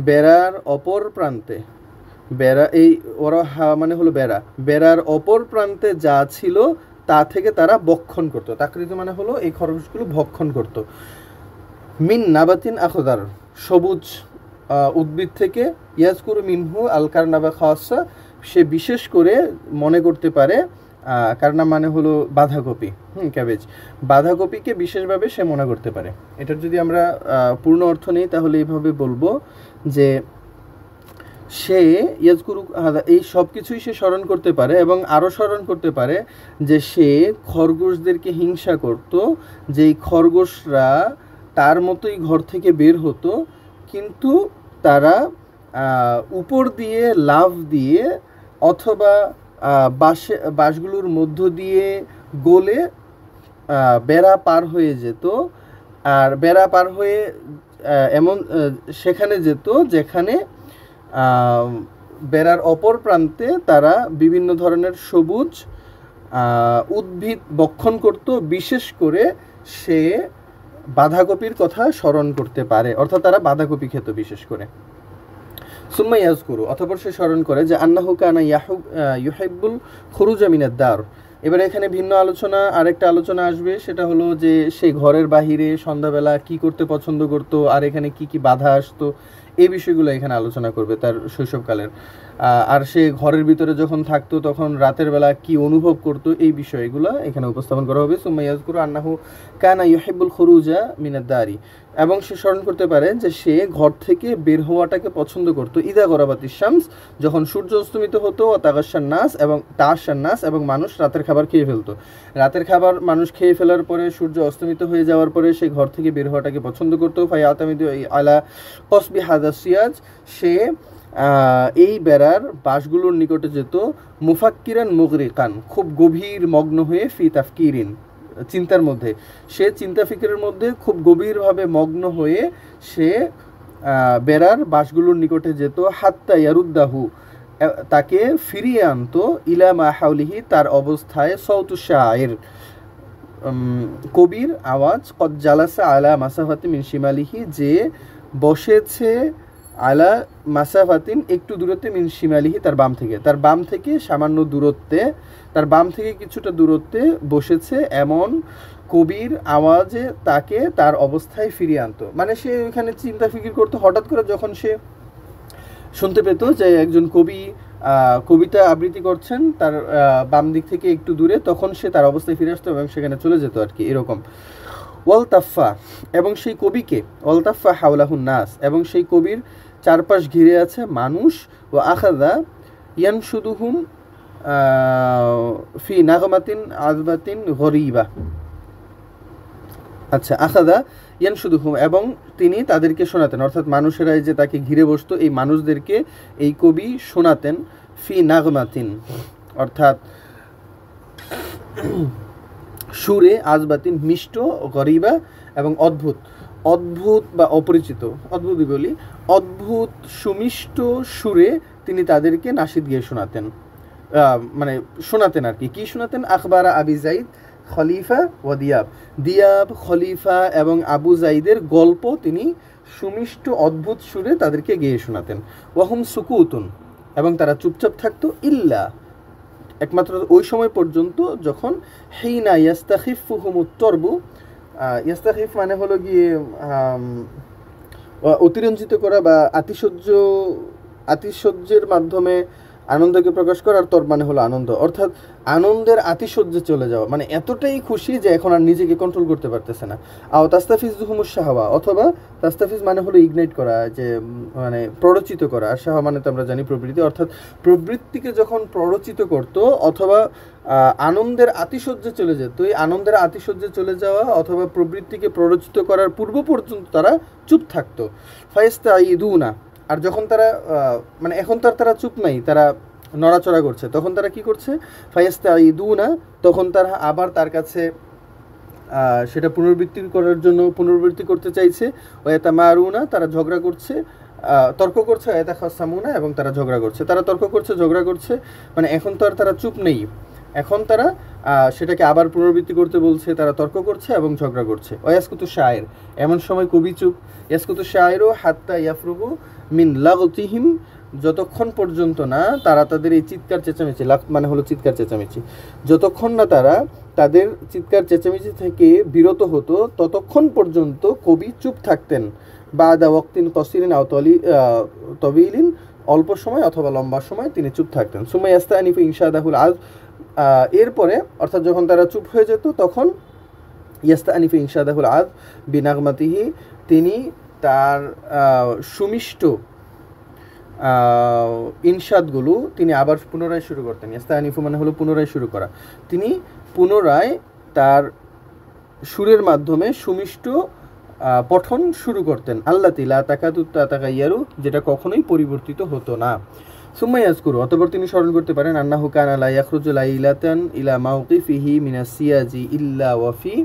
বেড়ার অপর প্রান্তে, বেড়া, এই ওয়ারাহা মানে হলো বেড়া, বেড়ার অপর প্রান্তে যা ছিল তা থেকে তারা ভক্ষণ করত। তাকরিদু মানে হলো এই খরগোশগুলো ভক্ষণ করত। মিন নাবাতিন আখদার, সবুজ উদ্ভিদ থেকে, ইয়াজকুরু মিনহু আল কারনাবা খাসা, সে বিশেষ করে মনে করতে পারে, কারনা মানে হলো বাঁধাকপি, ক্যাবেজ, বাঁধাকপিকে বিশেষভাবে সে মনে করতে পারে। এটার যদি আমরা পূর্ণ অর্থ নেই তাহলে এইভাবে বলবো যে সে ইয়াজকুরু, এই সব কিছুই সে স্মরণ করতে পারে, এবং আরও স্মরণ করতে পারে যে সে খরগোশদেরকে হিংসা করত, যেই খরগোশরা তার মতোই ঘর থেকে বের হতো, কিন্তু তারা উপর দিয়ে লাফ দিয়ে অথবা বাঁশগুলোর মধ্য দিয়ে গলে বেড়া পার হয়ে যেত, আর বেড়া পার হয়ে এমন সেখানে যেত যেখানে বেড়ার অপর প্রান্তে তারা বিভিন্ন ধরনের সবুজ উদ্ভিদ ভক্ষণ করত। বিশেষ করে সে বাঁধাকপির কথা স্মরণ করতে পারে, অর্থাৎ তারা বাঁধাকপি খেত বিশেষ করে। সুম্মা ইয়াজকুরু, অতঃপর সে স্মরণ করে যে আন্নাহু কানা ইউহিব্বুল খুরুজা মিনাদ দার। এবারে এখানে ভিন্ন আলোচনা, আরেকটা আলোচনা আসবে, সেটা হলো যে সেই ঘরের বাহিরে সন্ধ্যাবেলা কি করতে পছন্দ করত, আর এখানে কি কি বাধা আসতো, এই বিষয়গুলো এখানে আলোচনা করবে তার শৈশবকালের। আর সে ঘরের ভিতরে যখন থাকতো তখন রাতের বেলা কি অনুভব করতো, এই বিষয়গুলো এখানে উপস্থাপন করা হবে। সুম্মা ইয়াযকুরু আন্নাহু কানা ইউহিব্বুল খুরুজা মিনাদ দারি, এবং সে স্মরণ করতে পারে যে সে ঘর থেকে বের হওয়াটাকে পছন্দ করতো। ইদা গরাবাতিশ শামস, যখন সূর্য অস্তমিত হতো, ও তাগাশান নাস, এবং মানুষ রাতের খাবার খেয়ে ফেলতো। রাতের খাবার মানুষ খেয়ে ফেলার পরে সূর্য অস্তমিত হয়ে যাওয়ার পরে সে ঘর থেকে বের হওয়াটাকে পছন্দ করতো। ফায়াতামিদু আলা কসবি হাদা সিয়াজ, সে এই বেড়ার বাঁশগুলোর নিকটে যেত। মুফাক্কিরান মুগরিকান, খুব গভীর মগ্ন হয়ে, ফি তাফকিরিন, চিন্তার মধ্যে, সে চিন্তা ফিকিরের মধ্যে খুব গভীরভাবে মগ্ন হয়ে সে বেড়ার বাঁশগুলোর নিকটে যেত। হাত্তা ইয়ারুদ্দাহু, তাকে ফিরিয়ে আনতো। ইলা মা হাউলিহি, তার অবস্থায়। সৌতু শায়ের, কবির আওয়াজ। কদ জালাসা আলা মাসাফাতি মিন শিমালিহি, যে বসেছে আলা মাসাফাতিন, একটু দূরত্বে, মিন শিমালিহি, তার বাম থেকে, তার বাম থেকে সামান্য দূরত্বে, তার বাম থেকে কিছুটা দূরত্বে বসেছে, এমন কবির আওয়াজে তাকে তার অবস্থায় ফিরিয়ে আনতো। মানে সে ওইখানে চিন্তা ফিকির করতো, হঠাৎ করে যখন সে শুনতে পেত যে একজন কবি কবিতা আবৃত্তি করছেন তার বাম দিক থেকে একটু দূরে, তখন সে তার অবস্থায় ফিরে আসতো এবং সেখানে চলে যেত আর কি, এরকম। ওয়ালতাফা, এবং সেই কবিকে, ওয়ালতাফা হাওলাহুন নাস, এবং সেই কবির চারপাশ ঘিরে আছে মানুষ। ও আখাদা ইয়ানশুদুহুম ফি নাগমাতিন আযবাতিন গরিবা। আচ্ছা, আখাদা ইয়ানশুদুহুম, এবং তিনি তাদেরকে শোনাতেন, অর্থাৎ মানুষেরাই যে তাকে ঘিরে বসতো, এই মানুষদেরকে এই কবি শোনাতেন। ফি নাগমাতিন, অর্থাৎ সুরে, আজবাতিন, মিষ্ট, গরিবা, এবং অদ্ভুত, অদ্ভুত বা অপরিচিত, অদ্ভুতই বলি, অদ্ভুত সুমিষ্ট সুরে তিনি তাদেরকে নাশিদ গিয়ে শোনাতেন, মানে শোনাতেন আর কি। শোনাতেন? আখবারা আবি জাইদ খলিফা ও দিয়াব, খলিফা এবং আবু জাইদের গল্প তিনি সুমিষ্ট অদ্ভুত সুরে তাদেরকে গেয়ে শোনাতেন। ওয়াহুম সুকুতুন, এবং তারা চুপচাপ থাকতো। ইল্লা, একমাত্র ওই সময় পর্যন্ত যখন হিনা ইয়াস্তাখিফুহুমুত তরবু, ইয়াস্তাখিফ মানে হলো গিয়ে অতিরঞ্জিত করা বা আতিশয্যের মাধ্যমে আনন্দকে প্রকাশ করা, আর তর মানে হলো আনন্দ, অর্থাৎ আনন্দের আতিশয্যে চলে যাওয়া, মানে এতটাই খুশি যে এখন আর নিজেকে কন্ট্রোল করতে পারতেছে না। আও তাস্তাফিজুহুমুশ শাহওয়া, অথবা তাস্তাফিজ মানে হলো ইগনাইট করা, যে মানে প্ররোচিত করা, আর শাহওয়া মানে তো আমরা জানি প্রবৃত্তি, অর্থাৎ প্রবৃত্তিকে যখন প্ররোচিত করতো অথবা আনন্দের আতিশয্যে চলে যেত, এই আনন্দের আতিশয্যে চলে যাওয়া অথবা প্রবৃত্তিকে প্ররোচিত করার পূর্ব পর্যন্ত তারা চুপ থাকতো। ফাইস্তাইদুনা, আর যখন তারা মানে এখন তো আর তারা চুপ নাই, তারা নড়াচড়া করছে, তখন তারা কি করছে? ফাইস্তাইদুনা, তখন তারা আবার তার কাছে সেটা পুনরাবৃত্তি করতে চাইছে। ওয়াতামারুনা, তারা ঝগড়া করছে, তর্ক করছে। ওয়াতাখাসামুনা, এবং তারা ঝগড়া করছে, তারা তর্ক করছে, ঝগড়া করছে, মানে এখন তো আর তারা চুপ নেই, এখন তারা সেটাকে আবার পুনরাবৃত্তি করতে বলছে, তারা তর্ক করছে এবং ঝগড়া করছে। ওয়াসকুতু শায়ের, এমন সময় কবি চুপ। ইয়াসকুতু শায়েরও হাত্তা ইয়াফরুগু মিন লাগতিহিম, যতক্ষণ পর্যন্ত না তারা তাদের এই চিৎকার চেঁচামেচি, লাগ মানে হলো চিৎকার চেঁচামেচি, যতক্ষণ না তারা তাদের চিৎকার চেঁচামেচি থেকে বিরত হতো ততক্ষণ পর্যন্ত কবি চুপ থাকতেন। বাদা ওয়াক্তিন কসিরিন আও তবিলিন, অল্প সময় অথবা লম্বা সময় তিনি চুপ থাকতেন। সুম্মা ইয়াস্তানিফু ইনশাদাহুল আজ, এরপরে অর্থাৎ যখন তারা চুপ হয়ে যেত তখন ইয়াস্তানিফু ইনশাদাহুল আজ বিনাগমাতিহি, তিনি তার সুমিষ্ট ইনশাদগুলো তিনি আবার পুনরায় শুরু করতেন। ইয়াস্তানিফু মানে হলো পুনরায় শুরু করা, তিনি পুনরায় তার সুরের মাধ্যমে সুমিষ্ট পঠন শুরু করতেন। আল্লাতি লা তাকাতু তাতাগাইয়ারু, যেটা কখনোই পরিবর্তিত হতো না। সুম্মা ইয়াজকুরু, অতঃপর তিনি স্মরণ করতে পারেন, আন্নাহু কানা লা ইয়াখরুজু লাইলাতান ইলা মাওকিফিহি মিনাস সিয়াজি ইল্লা ওয়াফি।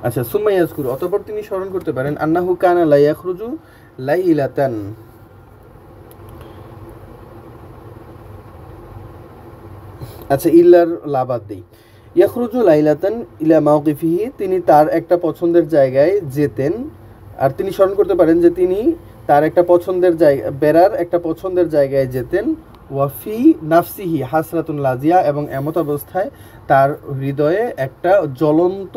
আচ্ছা, সুম্মা ইয়াজকুরু, অতঃপর তিনি স্মরণ করতে পারেন, আন্নাহু কানা লা ইয়াখরুজু লাইলাতান, আচ্ছা ইল্লার লাবাদ দেই, ইয়াখরুজু লাইলাতান ইলা মাওকিফিহি, তিনি তার একটা পছন্দের জায়গায় যেতেন। আর তিনি স্মরণ করতে পারেন যে তিনি তার একটা পছন্দের জায়গা, বেড়ার একটা পছন্দের জায়গায় যেতেন। ওয়াফি নাফসিহি হাসরাতুন লাজিয়া, এবং এমত অবস্থায় তার হৃদয়ে একটা জ্বলন্ত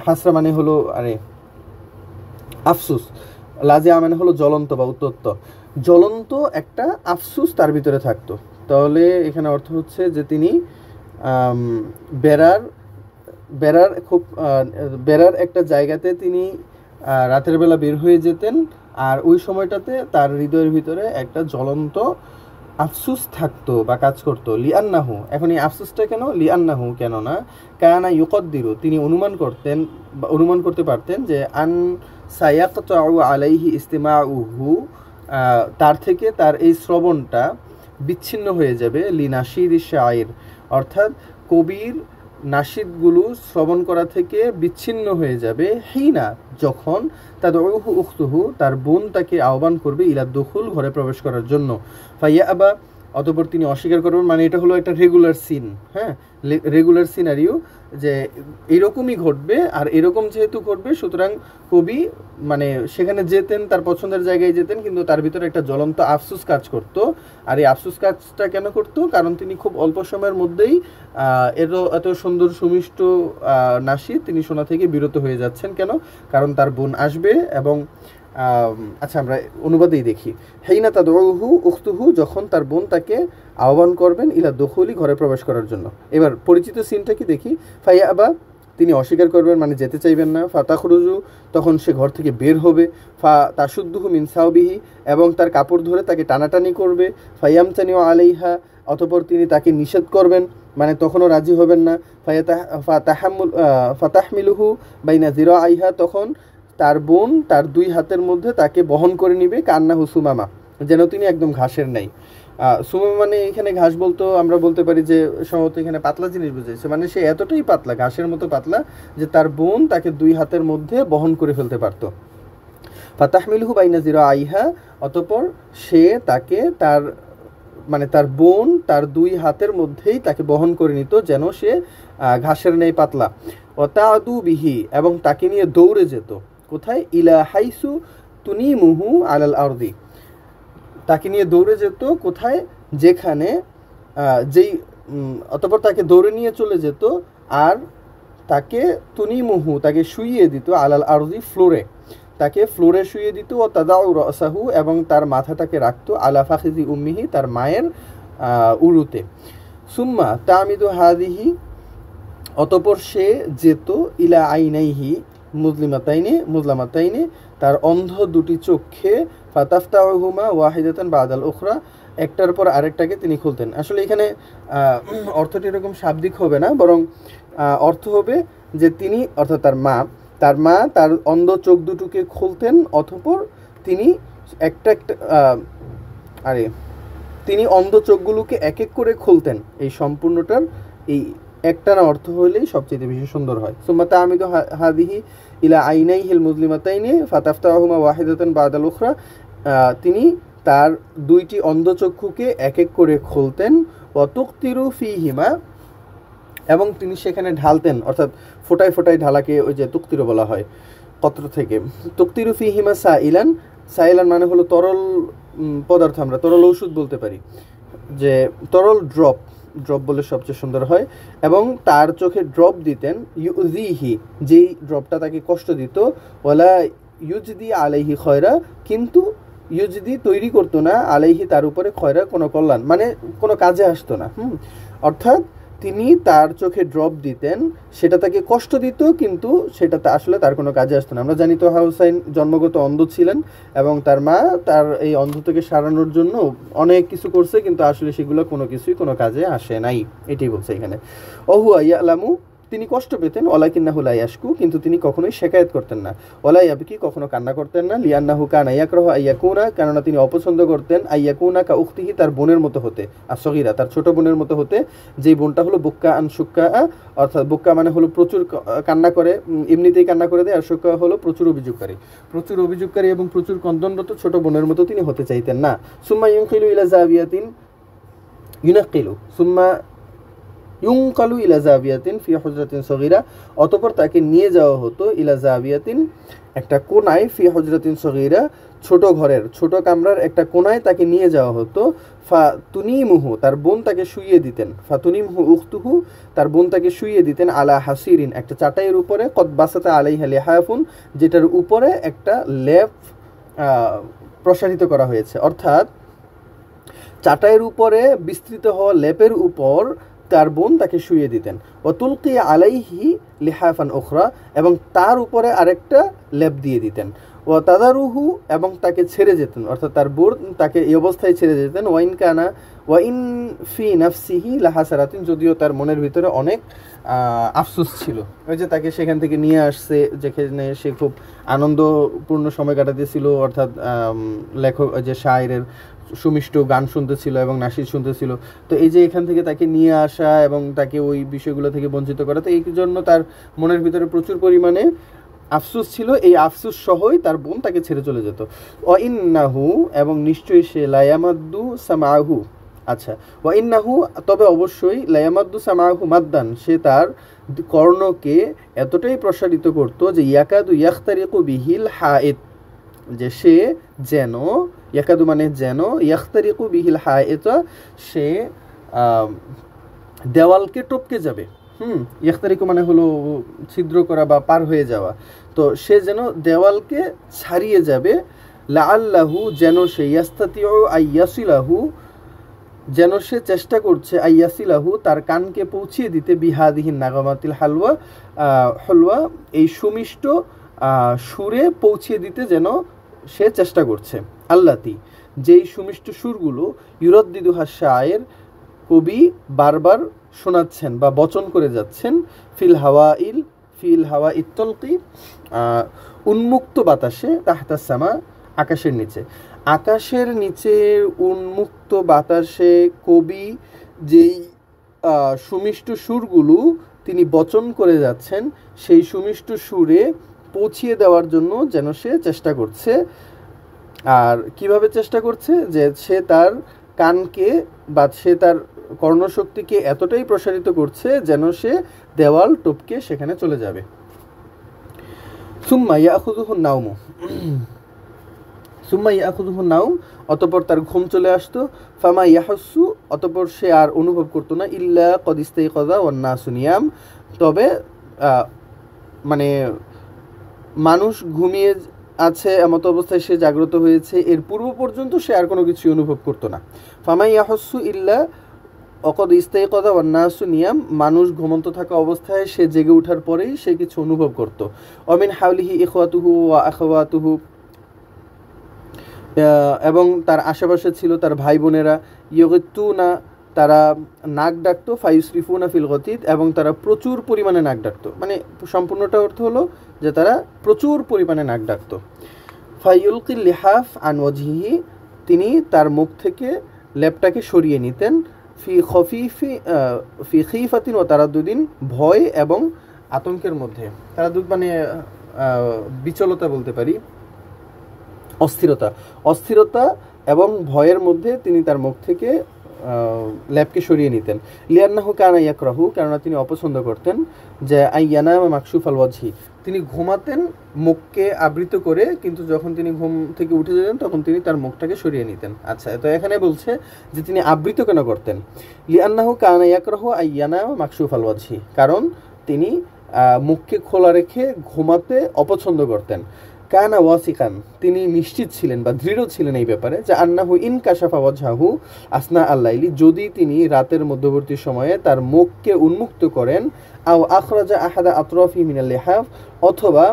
হাসরা মানে হলো আফসুস, লাজিয়া মানে হলো জ্বলন্ত বা উত্তপ্ত, জ্বলন্ত একটা আফসুস তার ভিতরে থাকতো। তাহলে এখানে অর্থ হচ্ছে যে তিনি বেড়ার বেড়ার খুব বেড়ার একটা জায়গাতে তিনি রাতের বেলা বের হয়ে যেতেন, আর ওই সময়টাতে তার হৃদয়ের ভিতরে একটা জ্বলন্ত আফসুস থাকতো বা কাজ করতো। লিআন্নাহু, এখন এই আফসুসটা কেন? লিআন্নাহু, কেননা কানা ইউকদ্দিরু, তিনি অনুমান করতেন বা অনুমান করতে পারতেন যে আন সায়াকতাউ আলাইহি ইস্তিমাউহু, তার থেকে তার এই শ্রবণটা বিচ্ছিন্ন হয়ে যাবে। লিনাশিদ শাইর, অর্থাৎ কবির নাশিদগুলো শ্রবণ করা থেকে বিচ্ছিন্ন হয়ে যাবে। হিনা, যখন তাদউহু উখতুহু, তার বোন তাকে আহ্বান করবে ইলা দুখুল, ঘরে প্রবেশ করার জন্য। ফাইয়া আবা, অতঃপর তিনি অস্বীকার করবেন। মানে এটা হলো একটা রেগুলার সিন, হ্যাঁ, রেগুলার সিনারিও, যে এরকমই ঘটবে, আর এরকম যেহেতু ঘটবে সুতরাং কবি মানে সেখানে যেতেন, তার পছন্দের জায়গায় যেতেন, কিন্তু তার ভিতরে একটা জ্বলন্ত আফসুস কাজ করত। আর এই আফসুস কাজটা কেন করত? কারণ তিনি খুব অল্প সময়ের মধ্যেই এত সুন্দর সুমিষ্ট নাশিদ তিনি শোনা থেকে বিরত হয়ে যাচ্ছেন। কেন? কারণ তার বোন আসবে। এবং আচ্ছা, আমরা অনুবাদেই দেখি। হেইনা তাদউহু উখতুহু, যখন তার বোন তাকে আহ্বান করবেন ইলা দুখুলি, ঘরে প্রবেশ করার জন্য। এবার পরিচিত সিনটা কি দেখি। ফাইয়া আবা, তিনি অস্বীকার করবেন, মানে যেতে চাইবেন না। ফা তাখরুজু, তখন সে ঘর থেকে বের হবে। ফা তাসুদ্দুহু মিন সাওবিহি, এবং তার কাপড় ধরে তাকে টানাটানি করবে। ফায়ামতানিউ আলাইহা, অতঃপর তিনি তাকে নিষেধ করবেন, মানে তখনও রাজি হবেন না। ফাতাহমিলুহু বাইনা জিরাআইহা, তখন তার বোন তার দুই হাতের মধ্যে তাকে বহন করে নিবে। কান্নাহু সুমামা, যেন তিনি একদম ঘাসের নাই। সুমামা মানে এখানে ঘাস বলতো আমরা বলতে পারি যে সম্ভবত এখানে পাতলা জিনিস বুঝেছে, মানে সে এতটাই পাতলা, ঘাসের মতো পাতলা, যে তার বোন তাকে দুই হাতের মধ্যে বহন করে ফেলতে পারতো। ফাতাহমিলুহু বাইনা জিরাআইহা, অতঃপর সে তাকে তার বোন তার দুই হাতের মধ্যেই তাকে বহন করে নিত, যেন সে ঘাসের নেই পাতলা। ওয়াতাদু বিহি, এবং তাকে নিয়ে দৌড়ে যেত। কোথায়? ইলা হাইসু তুনিমুহু আলাল আরদি, তাকে নিয়ে দৌড়ে যেত কোথায়? যেখানে অতঃপর তাকে দৌড়ে নিয়ে চলে যেত, আর তাকে তুনিমুহু, তাকে শুইয়ে দিত আলাল আরদি, ফ্লোরে, তাকে ফ্লোরে শুইয়ে দিত। ও তাদাউ রাসাহু, এবং তার মাথাটাকে রাখতো আলা ফাখিজি উম্মিহি, তার মায়ের উরুতে। সুম্মা তামিদু হাদিহি, অতঃপর সে যেত ইলা আইনাইহি মুজলামাতাইনে, তার অন্ধ দুটি চোখে। ফাতাফতাহুমা ওয়াহিদাতান বাদাল উখরা, একটার পর আরেকটাকে তিনি খুলতেন। আসলে এখানে অর্থটি এরকম শাব্দিক হবে না, বরং অর্থ হবে যে তিনি, অর্থাৎ তার মা তার অন্ধ চোখ দুটোকে খুলতেন, অতঃপর তিনি তিনি অন্ধ চোখগুলোকে এক এক করে খুলতেন। এই সম্পূর্ণটার এই একটানা অর্থ হলেই সবচেয়ে বেশি সুন্দর হয়। সুম্মা তামিদু হাদিহি ইলা আইনাইহিল মুজলিমাতাইনি ফাতাফতাহুমা ওয়াহিদাতান বাদাল উখরা, তিনি তার দুইটি অন্ধচক্ষুকে এক এক করে খুলতেন। ওয়া তুকতিরু ফিহিমা, এবং তিনি সেখানে ঢালতেন, অর্থাৎ ফোটায় ফোটায় ঢালাকে ওই যে তুকতিরু বলা হয়, কত্র থেকে। তুকতিরু ফিহিমা সাইলান, সাইলান মানে হলো তরল পদার্থ, আমরা তরল ঔষধ বলতে পারি, যে তরল ড্রপ বলে সবচেয়ে সুন্দর হয়। এবং তার চোখে ড্রপ দিতেন। ইউজিহি, যেই ড্রপটা তাকে কষ্ট দিত। ওয়ালা ইউজদি আলাইহি খয়রা, কিন্তু ইউজদি তৈরি করতো না আলাইহি, তার উপরে খয়রা, কোনো কল্যাণ, মানে কোনো কাজে আসতো না। অর্থাৎ তিনি তার চোখে ড্রপ দিতেন, সেটা তাকে কষ্ট দিত, কিন্তু সেটাতে আসলে তার কোনো কাজে আসতো না। আমরা জানি তো হুসাইন জন্মগত অন্ধ ছিলেন, এবং তার মা তার এই অন্ধ থেকে সারানোর জন্য অনেক কিছু করছে, কিন্তু আসলে সেগুলো কোনো কিছুই কোনো কাজে আসে নাই, এটাই বলছে এখানে। ওহুয়া ইয়ালামু, তিনি কষ্ট পেতেন। ওয়ালাকিন্নাহু লা ইয়াশকু, কিন্তু তিনি কখনোই শিকায়াত করতেন না। ওয়ালা ইয়াবকি, কখনো কান্না করতেন না। লিআন্নাহু কানা ইয়াকরাহু আইয়াকুনা, কেননা তিনি অপছন্দ করতেন আইয়াকুনা কা উখতিহি, তার বোনের মতো হতে, আসগীরা, তার ছোট বোনের মতো হতে, যেই বোনটা হলো বুক্কা আন সুক্কা, অর্থাৎ বুক্কা মানে হলো প্রচুর কান্না করে, এমনিতেই কান্না করে দেয়, আর সুক্কা হলো প্রচুর অভিযোগকারী এবং প্রচুর কন্দনরত ছোট বোনের মতো তিনি হতে চাইতেন না। সুম্মা ইউনকিলু ইলা জাবিয়াতিন ইউনাকিলু, সুম্মা ইউনকালু ইলা জাবিয়াতিন ফি হুজরাতিন সগীরা, অতঃপর তাকে নিয়ে যাওয়া হতো ইলা জাবিয়াতিন একটা কোনায়, ফি হুজরাতিন সগীরা ছোট ঘরের ছোট কামরার একটা কোনায় তাকে নিয়ে যাওয়া হতো। ফাতুনিমুহু তার বোন তাকে শুইয়ে দিতেন, ফাতুনিমহু উখতুহু তার বোন তাকে শুইয়ে দিতেন আলা হাসিরিন একটা চাটাইয়ের উপরে, কদ বাসাতা আলাইহা লিহাফুন যেটার উপরে একটা লেপ প্রসারিত করা হয়েছে, অর্থাৎ চাটাইয়ের উপরে বিস্তৃত হওয়া লেপের উপর তার বোন তাকে শুইয়ে দিতেন। ওয়াতুলকি আলাইহি লিহাফান উখরা এবং তার উপরে আরেকটা লেপ দিয়ে দিতেন। ও তাদারুহু এবং তাকে ছেড়ে যেতেন, অর্থাৎ তার বোন তাকে এই অবস্থায় ছেড়ে যেতেন। ওয়াইন ফি নাফসিহি লাহাসারাতিন যদিও তার মনের ভিতরে অনেক আফসোস ছিল, ওই যে তাকে সেখান থেকে নিয়ে আসছে যেখানে সে খুব আনন্দপূর্ণ সময় কাটাতেছিল, অর্থাৎ লেখক যে শায়েরের সুমিষ্ট গান শুনতেছিল এবং নাশিদ শুনতেছিল, তো এই যে এখান থেকে তাকে নিয়ে আসা এবং তাকে ওই বিষয়গুলো থেকে বঞ্চিত করা, তো এই জন্য তার মনের ভিতরে প্রচুর পরিমাণে আফসোস ছিল, এই আফসোস সহই তার বোন তাকে ছেড়ে চলে যেত। ওয়াইন্নাহু এবং নিশ্চয়ই সে লায়ামাদ্দু সামাহু, আচ্ছা ওয়াইন্নাহু তবে অবশ্যই লায়ামাদ্দু সামাহু মাদ্দান সে তার কর্ণকে এতটাই প্রসারিত করত যে ইয়াকাদু ইয়াখতারিকু বিহিল হায়েত যে সে যেন, ইয়াকাদু মানে যেন, ইয়াখতারিকু বিহিল হায়েতা সে দেওয়ালকে টপকে যাবে। ইয়াখতারিকু মানে হলো ছিদ্র করা বা পার হয়ে যাওয়া, তো সে যেন দেওয়ালকে ছাড়িয়ে যাবে। লাআল্লাহু যেন সে ইয়াস্তাতিউ আইয়াসিলাহু যেন সে চেষ্টা করছে আইয়াসিলাহু তার কানকে পৌঁছিয়ে দিতে বিহাদিহিন নাগামাতিল হলওয়া এই সুমিষ্ট সুরে পৌঁছিয়ে দিতে যেন সে চেষ্টা করছে। আল্লাতি যেই সুমিষ্ট সুরগুলো ইউরদ্দিদুহা শায়ের কবি বারবার শোনাচ্ছেন বা বচন করে যাচ্ছেন। ফিল হাওয়া ইত্তলকি উন্মুক্ত বাতাসে, তাহতাস সামা আকাশের নিচে, আকাশের নিচে উন্মুক্ত বাতাসে কবি যেই সুমিষ্ট সুরগুলো তিনি বচন করে যাচ্ছেন সেই সুমিষ্ট সুরে পৌঁছিয়ে দেওয়ার জন্য যেন সে চেষ্টা করছে। আর কিভাবে চেষ্টা করছে, যে সে তার কানকে বা সে তার কর্ণশক্তিকে এতটাই প্রসারিত করছে যেন সে দেওয়াল টপকে সেখানে চলে যাবে। সুম্মা ইয়াখুযুহু নাওম অতঃপর তার ঘুম চলে আসতো। ফামা ইয়াহসু অতঃপর সে আর অনুভব করতো না, ইল্লা কদ ইস্তাইকাযা ওয়ান নাসু নিয়াম তবে মানে মানুষ ঘুমিয়ে আছে এমত অবস্থায় সে জাগ্রত হয়েছে এর পূর্ব পর্যন্ত সে আর কোনো কিছু অনুভব করতো না। ফামা ইয়াহসু ইল্লা অকদ ইস্তাইকাযা ওয়ান নাসু নিয়াম মানুষ ঘুমন্ত থাকা অবস্থায় সে জেগে ওঠার পরেই সে কিছু অনুভব করত। অমিন হাওলিহি ইখওয়াতুহু ওয়া আখাওয়াতুহু এবং তার আশেপাশে ছিল তার ভাই বোনেরা, ইয়গিতুনা তারা নাক ডাকতো, ফায়ুসরিফুনা ফিল গতিদ এবং তারা প্রচুর পরিমাণে নাক ডাকতো, মানে সম্পূর্ণটা অর্থ হলো যে তারা প্রচুর পরিমাণে নাক ডাকতো। ফায়ুলকিল লিহাফ আন ওয়াজহিহি তিনি তার মুখ থেকে লেপটাকে সরিয়ে নিতেন। ফি খিফাতিন ও তারাদ্দুদিন ভয় এবং আতঙ্কের মধ্যে, তারাদ্দুদ মানে বিচলতা বলতে পারি, অস্থিরতা এবং ভয়ের মধ্যে তিনি তার মুখ থেকে ল্যাপকে সরিয়ে নিতেন। লিয়ান্নাহু কানা ইয়াকরাহু কেননা তিনি অপছন্দ করতেন যে আইয়ানামা মাকশুফ আল ওয়াজহি তিনি ঘুমাতেন মুখকে আবৃত করে, কিন্তু যখন তিনি ঘুম থেকে উঠে যেতেন তখন তিনি তার মুখটাকে সরিয়ে নিতেন। আচ্ছা, তো এখানে বলছে যে তিনি আবৃত কেন করতেন। লিয়ান্নাহু কানা ইয়াকরাহু আইয়ানামা মাকশুফ আল ওয়াজহি কারণ তিনি মুখকে খোলা রেখে ঘুমাতে অপছন্দ করতেন। কানা ওয়াসিকান তিনি নিশ্চিত ছিলেন বা দৃঢ় ছিলেন এই ব্যাপারে যে আন্নাহু ইন কাশাফা ওয়াজহাহু আসনা আল্লাইলি যদি তিনি রাতের মধ্যবর্তী সময়ে তার মুখকে উন্মুক্ত করেন, আও আখরাজা আহাদা আতরাফি মিনাল লিহাফ অথবা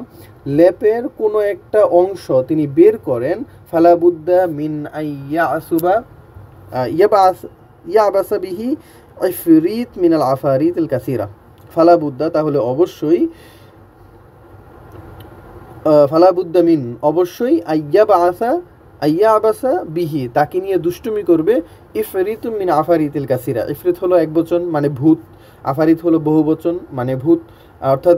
লেপের কোনো একটা অংশ তিনি বের করেন, ফালাবুদ্দা মিন আইয়াসুবা ইয়াবাসা বিহি ইফরিত মিনাল আফারিতিল কাসিরা ফালাবুদ্দা তাহলে অবশ্যই ফালাবুদ্দামিন অবশ্যই আইয়াবাসা বিহি তাকে নিয়ে দুষ্টুমি করবে ইফরিতুম মিন আফারিতিল কাসিরা। ইফরিত হলো একবচন মানে ভূত, আফারিত হলো বহুবচন মানে ভূত, অর্থাৎ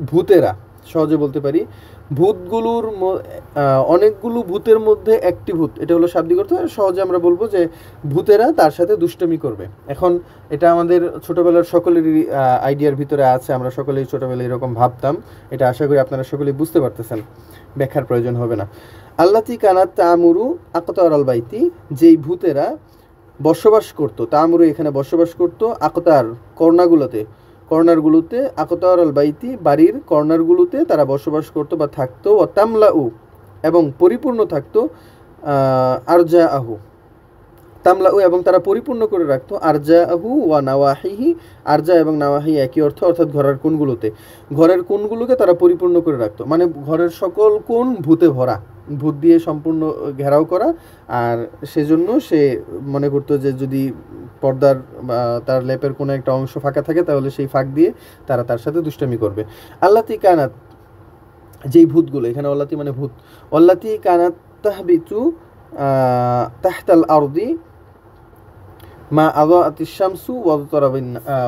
ভূতেরা। সহজে বলতে পারি ভূতগুলোর অনেকগুলো ভূতের মধ্যে একটি ভূত, এটা হলো শাব্দিক অর্থ। সহজে আমরা বলবো যে ভূতেরা তার সাথে দুষ্টমি করবে। এখন এটা আমাদের ছোটবেলার সকলেরই আইডিয়ার ভিতরে আছে, আমরা সকলেই ছোটবেলায় এরকম ভাবতাম। এটা আশা করি আপনারা সকলেই বুঝতে পারতেছেন, ব্যাখ্যার প্রয়োজন হবে না। আল্লাতি কানাত তামুরু আকতার আল বাইতি, যেই ভূতেরা বসবাস করতো, তামুরু এখানে বসবাস করতো, আকতার কর্নারগুলোতে, আকতার আল বাইতি বাড়ির কর্নারগুলোতে তারা বসবাস করতো বা থাকতো, ও তামলাউ এবং পরিপূর্ণ থাকতো, আরজা আহু তামলাউ এবং তারা পরিপূর্ণ করে রাখতো, আরজা আহু ওয়া নাওয়াহিহি, আরজা এবং নাওয়াহি একই অর্থ, অর্থাৎ ঘরের কোণগুলোকে তারা পরিপূর্ণ করে রাখতো, মানে ঘরের সকল কোণ ভূতে ভরা, ভূত দিয়ে সম্পূর্ণ ঘেরাও করা। আর সেজন্য সে মনে করতো যে যদি পর্দার বা তার লেপের কোনো একটা অংশ ফাঁকা থাকে তাহলে সেই ফাঁক দিয়ে তারা তার সাথে দুষ্টামি করবে। আল্লাতি কানাত, যেই ভূতগুলো, এখানে অল্লাতি মানে ভূত, অল্লাতি কানাত তাহবিতু তাহতাল আরদি মা আযাআতিশ শামসু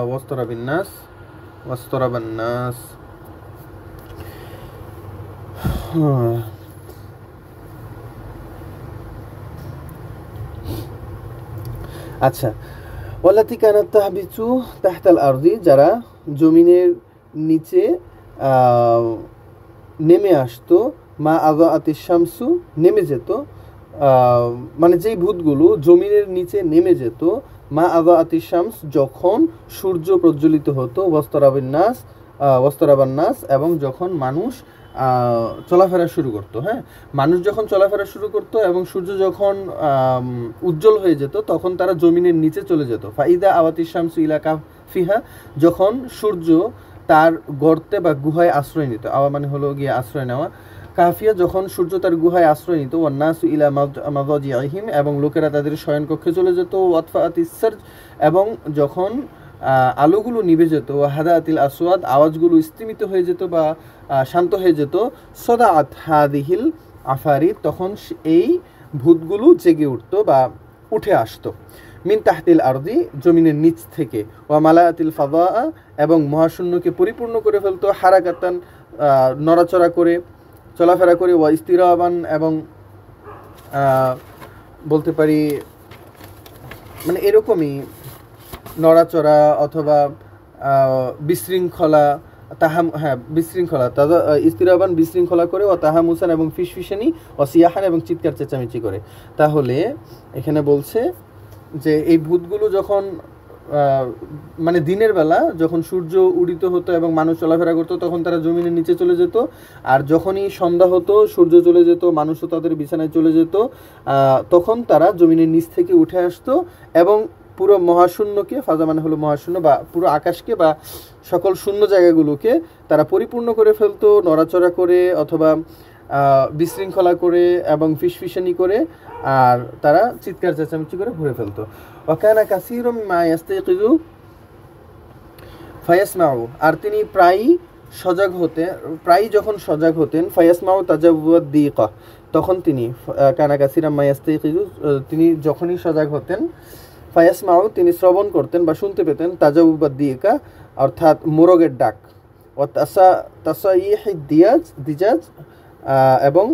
ওয়াস্তরাবান নাস। আচ্ছা, ওয়াল্লাতি কানাত তাহবিতু তাহতাল আরদি, যারা জমিনের নিচে নেমে আসতো, মা আযাআতিশ শামসু নেমে যেত, মানে যেই ভূতগুলো জমিনের নিচে নেমে যেত, মা আযাআতিশ শামস যখন সূর্য প্রজ্বলিত হতো, ওয়াস্তরাবান নাস এবং যখন মানুষ চলাফেরা শুরু করতো। হ্যাঁ, মানুষ যখন চলাফেরা শুরু করতো এবং সূর্য যখন উজ্জ্বল হয়ে যেত তখন তারা জমিনের নিচে চলে যেত। ফাইদা আওয়াতিশ শামসু ইলা কাফিহা, যখন সূর্য তার গর্তে বা গুহায় আশ্রয় নিত, আওয়া মানে হলো গিয়ে আশ্রয় নেওয়া, কাফিয়া যখন সূর্য তার গুহায় আশ্রয় নিত, ওয়ান্নাসু ইলা মাদাজিহিম এবং লোকেরা তাদের শয়নকক্ষে চলে যেত, ওয়াতফাআতিস সারজ এবং যখন আলোগুলো নিভে যেত, হাদাআতিল আসওয়াদ আওয়াজগুলো স্তিমিত হয়ে যেত বা শান্ত হয়ে যেত, সদাআত হাদিহিল আফারিদ তখন এই ভূতগুলো জেগে উঠতো বা উঠে আসতো, মিন তাহতিল আরদি জমিনের নিচ থেকে, ওয়া মালাআতিল ফাদাআ এবং মহাশূন্যকে পরিপূর্ণ করে ফেলতো, হারাকাতান নড়াচড়া করে চলাফেরা করে, ওয়া ইস্তিরাবান এবং বলতে পারি মানে এরকমই নড়াচড়া অথবা বিশৃঙ্খলা, বিশৃঙ্খলা, তাজা ইস্তিরাবান বিশৃঙ্খলা করে, ও তাহামুসান এবং ফিসফিসানি, ও সিয়াহান এবং চিৎকার চেঁচামেচি করে। তাহলে এখানে বলছে যে এই ভূতগুলো যখন মানে দিনের বেলা যখন সূর্য উদিত হতো এবং মানুষ চলাফেরা করতো তখন তারা জমিনের নিচে চলে যেত, আর যখনই সন্ধ্যা হতো সূর্য চলে যেত, মানুষও তাদের বিছানায় চলে যেত, তখন তারা জমিনের নিচ থেকে উঠে আসতো এবং পুরো মহাশূন্যকে, ফাজা মানে হলো মহাশূন্য বা পুরো আকাশকে বা সকল শূন্য জায়গাগুলোকে তারা পরিপূর্ণ করে ফেলতো, নড়াচড়া করে অথবা বিশৃঙ্খলা করে এবং ফিসফিসানি করে, আর তারা চিৎকার চেঁচামেচি করে ভরে ফেলতো। ওয়াকানা কাসীরুম মা ইয়াস্তাইকিযু ফায়াসমাউ, আর তিনি প্রায়ই যখন সজাগ হতেন, ফায়াসমাউ তাজাওয়াদ দিকা, তখন তিনি কানা কাসীরাম মা ইয়াস্তাইকিযু, তিনি যখনই সজাগ হতেন, ফায়াসমাউ তিনি শ্রবণ করতেন বা শুনতে পেতেন, তাজাওয়াদ দিকা অর্থাৎ মোরগের ডাক, ও তাসাইহিদ দিজাজ এবং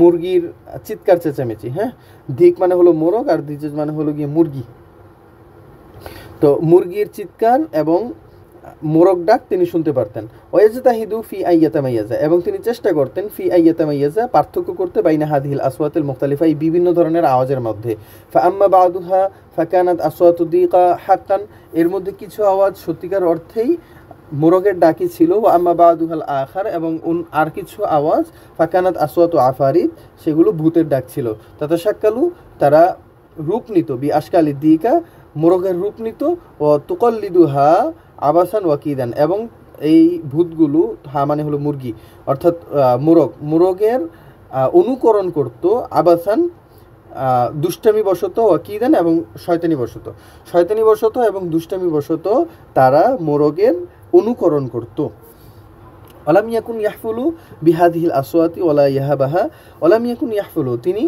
মুরগির চিৎকার চেঁচামেচি। হ্যাঁ, দিক মানে হলো মোরগ আর দিজাজ মানে হলো গিয়ে মুরগি। তো মুরগির চিৎকার এবং মোরগ ডাক তিনি শুনতে পারতেন। ওয়াজতাহিদু ফি আইয়াতামাইয়াজা, এবং তিনি চেষ্টা করতেন ফি আইয়াতামাইয়াজা পার্থক্য করতে বাইনা হাদিহিল আসওয়াতিল মুখতালিফা, এই বিভিন্ন ধরনের আওয়াজের মধ্যে। ফাআম্মা বাদুহা ফাকানাত আসওয়াতু দিকা হাক্কান, এর মধ্যে কিছু আওয়াজ সত্যিকার অর্থেই মোরগের ডাকি ছিল, আম্মা বাদুহাল আখার এবং আর কিছু আওয়াজ ফাকানাত আসওয়াতু আফারিদ, সেগুলো ভূতের ডাক ছিল। তাতাশাক্কালু তারা রূপ নিত, বি আশকালি দিকা মোরগের রূপ নিত, ও তুকাল্লিদুহা আবাসান ওয়াকিদান, এবং এই ভূতগুলো, হা মানে হলো মুরগি অর্থাৎ মোরগের অনুকরণ করত, আবাসান দুষ্টামি বশত, ওয়াকিদান এবং শয়তানি বশত এবং দুষ্টামি বশত তারা মোরগের অনুকরণ করত। ওয়ালাম ইয়াকুন ইয়াহফুলু বিহাদিহিল আসওয়াতি ওয়ালা ইয়াহাবাহা, ওয়ালাম ইয়াকুন ইয়াহফুলু তিনি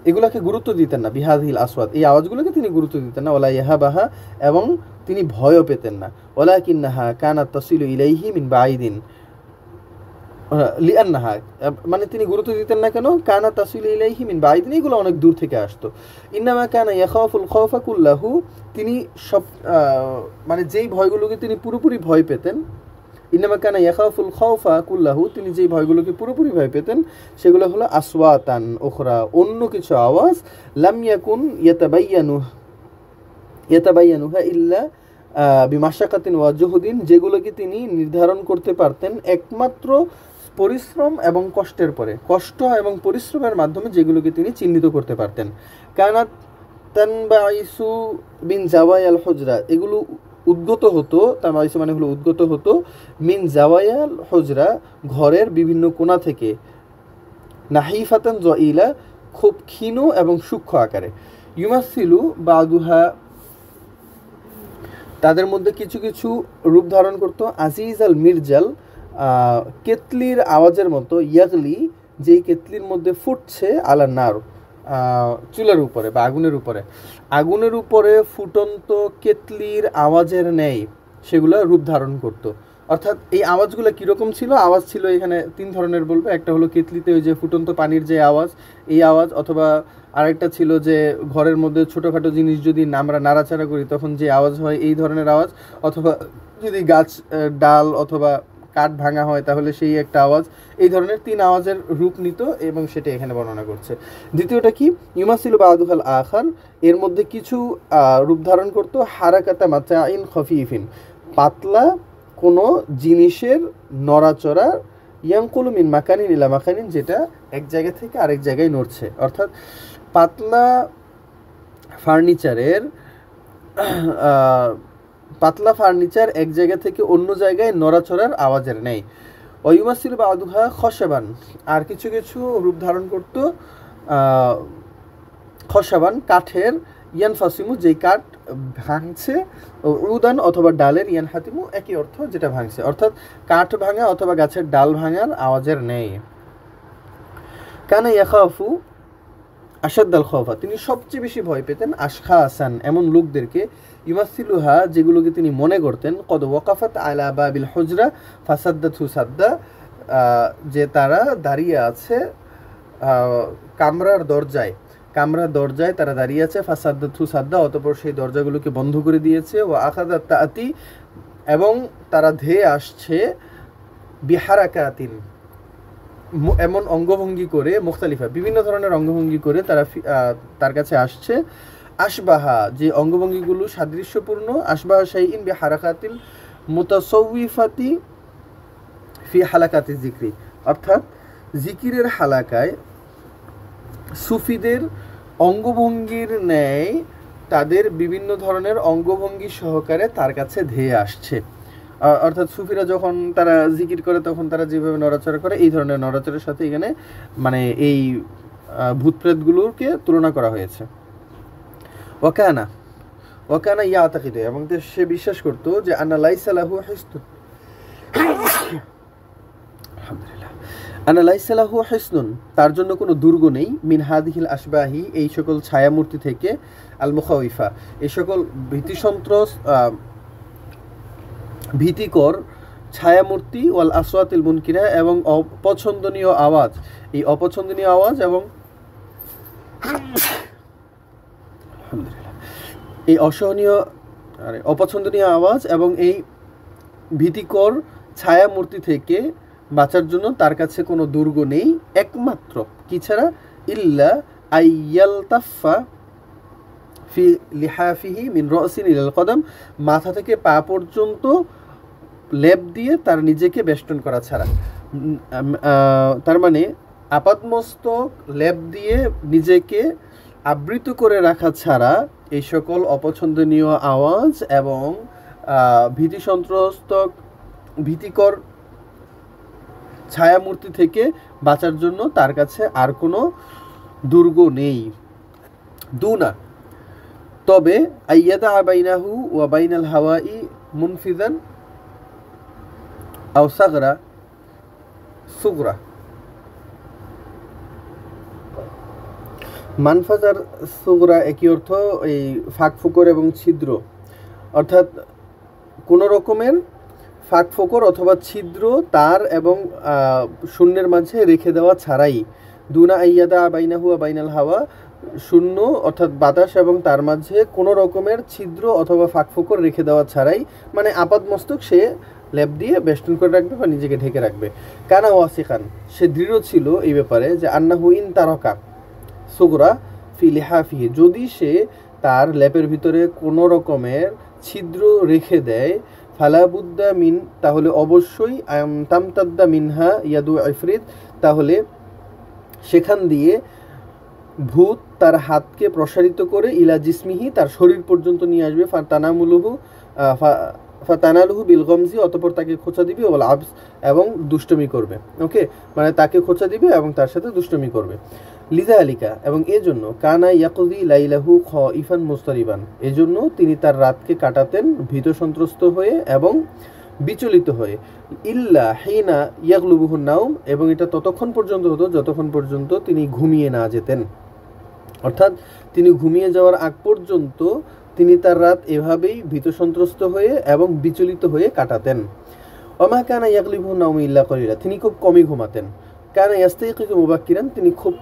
এগুলাকে গুরুত্ব দিতেন না, বিহাদিহিল আসওয়াত এই আওয়াজগুলোকে তিনি গুরুত্ব দিতেন না, ওয়ালা ইয়াহাবাহা এবং তিনি ভয়ও পেতেন না, ওয়ালাকিন্নাহা কানাত তাসিলু ইলাইহি মিন বাঈদিন, লিআন্নাহা, মানে তিনি গুরুত্ব দিতেন না কেন, কানা তাসিলু ইলাইহি মিন বাঈদিন, এগুলো অনেক দূর থেকে আসতো। ইন্নামা কানা ইয়াখাফুল খাওফা কুল্লাহু, তিনি সব মানে যেই ভয়গুলোকে তিনি পুরোপুরি ভয় পেতেন, ইন্নামা কানা ইয়াখাফুল খাওফা কুল্লাহু, তিনি যেই ভয়গুলোকে পুরোপুরি ভয় পেতেন সেগুলো হলো আসওয়াতান উখরা, অন্য কিছু আওয়াজ, লাম ইয়াকুন ইয়াতাবাইয়ানুহা ইল্লা বিমাশাকাতিন ওয়া জুহুদিন, যেগুলোকে তিনি নির্ধারণ করতে পারতেন একমাত্র পরিশ্রম এবং কষ্টের পরে, কষ্ট এবং পরিশ্রমের মাধ্যমে যেগুলোকে তিনি চিহ্নিত করতে পারতেন। কানাত তানবাইসু বিন জাওয়ায়াল হুজরা, এগুলো উদ্গত হতো, তানবাইসু মানে হলো উদ্গত হতো, মিন জাওয়ায়াল হুজরা, ঘরের বিভিন্ন কোণা থেকে, নাহিফাতান যাইলা, খুব ক্ষীণ এবং সূক্ষ্ম আকারে, ইউমাসিলু বাদুহা, তাদের মধ্যে কিছু কিছু রূপ ধারণ করতো, আজিজ আল মির্জাল, কেতলির আওয়াজের মতো, ইয়াগলি, যেই কেতলির মধ্যে ফুটছে, আলা নার, চুলার উপরে বা আগুনের উপরে ফুটন্ত কেতলির আওয়াজের ন্যায় সেগুলো রূপ ধারণ করতো। অর্থাৎ এই আওয়াজগুলো কীরকম ছিল, আওয়াজ ছিল এখানে তিন ধরনের বলবো। একটা হলো কেতলিতে ওই যে ফুটন্ত পানির যে আওয়াজ, এই আওয়াজ, অথবা আরেকটা ছিল যে ঘরের মধ্যে ছোটোখাটো জিনিস যদি আমরা নাড়াচাড়া করি তখন যে আওয়াজ হয়, এই ধরনের আওয়াজ, অথবা যদি গাছ ডাল অথবা কাঠ ভাঙা হয় তাহলে সেই একটা আওয়াজ, এই ধরনের তিন আওয়াজের রূপ নিত এবং সেটা এখানে বর্ণনা করছে। দ্বিতীয়টা কি, ইউমাসিলু বাদুহাল আখার, এর মধ্যে কিছু রূপ ধারণ করতো, হারাকাতা মাতাইন খফিফিন, পাতলা কোনো জিনিসের নড়াচড়া, ইয়াংকুলু মিন মাকানিন ইলা মাকানিন, যেটা এক জায়গা থেকে আরেক জায়গায় নড়ছে। অর্থাৎ পাতলা ফার্নিচার এক জায়গা থেকে অন্য জায়গায় নড়াচড়ার আওয়াজের নেই। ওয়ুমাসিল বাদুহা খসাবান, আর কিছু কিছু রূপ ধারণ করত খসাবান, কাঠের, ইয়ান ফাসিমু, যেই কাঠ ভাঙছে, উদান অথবা ডালের, ইয়ান হাতিমু একই অর্থ, যেটা ভাঙছে, অর্থাৎ কাঠ ভাঙা অথবা গাছের ডাল ভাঙার আওয়াজের নেই। কানা ইয়াখাফু আসাদ্দাল খওফা, তিনি সবচেয়ে বেশি ভয় পেতেন আশখা আসান, এমন লোকদেরকে, ইউমাসিলুহা, যেগুলোকে তিনি মনে করতেন, কদ ওয়াকাফাত আলা বাবিল হুজরা ফাসাদ্দাতহু সাদ্দা, যে তারা দাঁড়িয়ে আছে কামরার দরজায় তারা দাঁড়িয়ে আছে, ফাসাদ্দাতহু সাদ্দা, অতঃপর সেই দরজাগুলোকে বন্ধ করে দিয়েছে, ও আখাদাত তাআতি, এবং তারা ধেয়ে আসছে, বিহারাকাতিন, এমন অঙ্গভঙ্গি করে, মুখতালিফা, বিভিন্ন ধরনের অঙ্গভঙ্গি করে তারা তার কাছে আসছে, আশবাহা, যে অঙ্গভঙ্গিগুলো সাদৃশ্যপূর্ণ, আশবাহা শাইইন বিহারাকাতিল মুতাসাউফিফাতি ফি হালাকাতি জিকরি, অর্থাৎ জিকিরের হালাকায় সুফিদের অঙ্গভঙ্গির ন্যায় তাদের বিভিন্ন ধরনের অঙ্গভঙ্গি সহকারে তার কাছে ধেয়ে আসছে। অর্থাৎ সুফিরা যখন তারা জিকির করে তখন তারা যেভাবে নড়াচড়া করে, এই ধরনের নড়াচড়ার সাথে এখানে মানে এই ভূতপ্রেতগুলোকে তুলনা করা হয়েছে। ওয়াকানা ইয়াতাকিদু, এবং সে বিশ্বাস করতো যে আন্না লাইসা লাহু হিসনুন, আলহামদুলিল্লাহ, আন্না লাইসা লাহু হিসনুন, তার জন্য কোনো দুর্গ নেই, মিন হাদিহিল আশবাহি, এই সকল ছায়ামূর্তি থেকে, আল মুখাউইফা, এই সকল ভীতিকর ছায়ামূর্তি, ওয়াল আসওয়াতিল মুনকিরা, এবং অপছন্দনীয় আওয়াজ, এই অপছন্দনীয় আওয়াজ এবং এই অপছন্দনীয় আওয়াজ এবং এই ভীতিকর ছায়ামূর্তি থেকে বাঁচার জন্য তার কাছে কোনো দুর্গ নেই, একমাত্র কি ছাড়া, ইল্লা আইয়ালতাফা ফি লিহাফিহি মিন রাসিন ইলাল কদম, মাথা থেকে পা পর্যন্ত লেপ দিয়ে তার নিজেকে বেষ্টন করা ছাড়া, তার মানে আপাতমস্তক লেপ দিয়ে নিজেকে আবৃত করে রাখা ছাড়া এই সকল অপছন্দনীয় আওয়াজ এবং ভীতিকর ছায়ামূর্তি থেকে বাঁচার জন্য তার কাছে আর কোনো দুর্গ নেই। দুনা, তবে আইয়াদা বাইনাহু ওয়া বাইনাল হাওয়াই মুনফিদান আও সুগরা, মানফাজার সুগরা একই অর্থ, এই ফাঁক ফুকর এবং ছিদ্র, অর্থাৎ কোনো রকমের ফাঁক ফোকর অথবা ছিদ্র তার এবং শূন্যের মাঝে রেখে দেওয়া ছাড়াই, দুনা আইয়াদা বাইনাহু বাইনাল হাওয়া, শূন্য অর্থাৎ বাতাস এবং তার মাঝে কোনো রকমের ছিদ্র অথবা ফাঁক ফোকর রেখে দেওয়া ছাড়াই, মানে আপাদ মস্তক সে লেপ দিয়ে বেষ্টন করে রাখবে বা নিজেকে ঢেকে রাখবে। কানা ওয়াসিকান, সে দৃঢ় ছিল এই ব্যাপারে যে আন্নাহু ইন তারকা সুগরা ফি লিহাফিহি, যদি সে তার লেপের ভিতরে কোনো রকমের ছিদ্র রেখে দেয়, ফালাবুদ্দা মিন, তাহলে অবশ্যই তামতাদ্দা মিনহা ইয়াদু ইফরিত, তাহলে সেখান দিয়ে ভূত তার হাতকে প্রসারিত করে ইলা জিসমিহি, তার শরীর পর্যন্ত নিয়ে আসবে, ফাতানালুহু বিল গমজি, অতঃপর তাকে খোঁচা দিবে, ওয়াল আবস, এবং দুষ্টমি করবে। ওকে, মানে তাকে খোঁচা দিবে এবং তার সাথে দুষ্টমি করবে। লিদা আলিকা, এবং এজন্য কানা ইয়াকুদি লাইলাহু খাইফান মুস্তারিবান, এজন্য তিনি তার রাতকে কাটাতেন ভীত সন্ত্রস্ত হয়ে এবং বিচলিত হয়ে। ইল্লা হিনা ইয়াগলুবুহু নাউম, এবং এটা ততক্ষণ পর্যন্ত হতো যতক্ষণ পর্যন্ত তিনি ঘুমিয়ে না যেতেন, অর্থাৎ তিনি ঘুমিয়ে যাওয়ার আগ পর্যন্ত তিনি তার রাত এভাবেই ভীত সন্ত্রস্ত হয়ে এবং বিচলিত হয়ে কাটাতেন। ওমা কানা ইয়াগলিবুহু নাউম ইল্লা কলিলা, তিনি খুব কমই ঘুমাতেন। কানা ইয়াস্তাইকিযু মুবাক্কিরান, তিনি খুব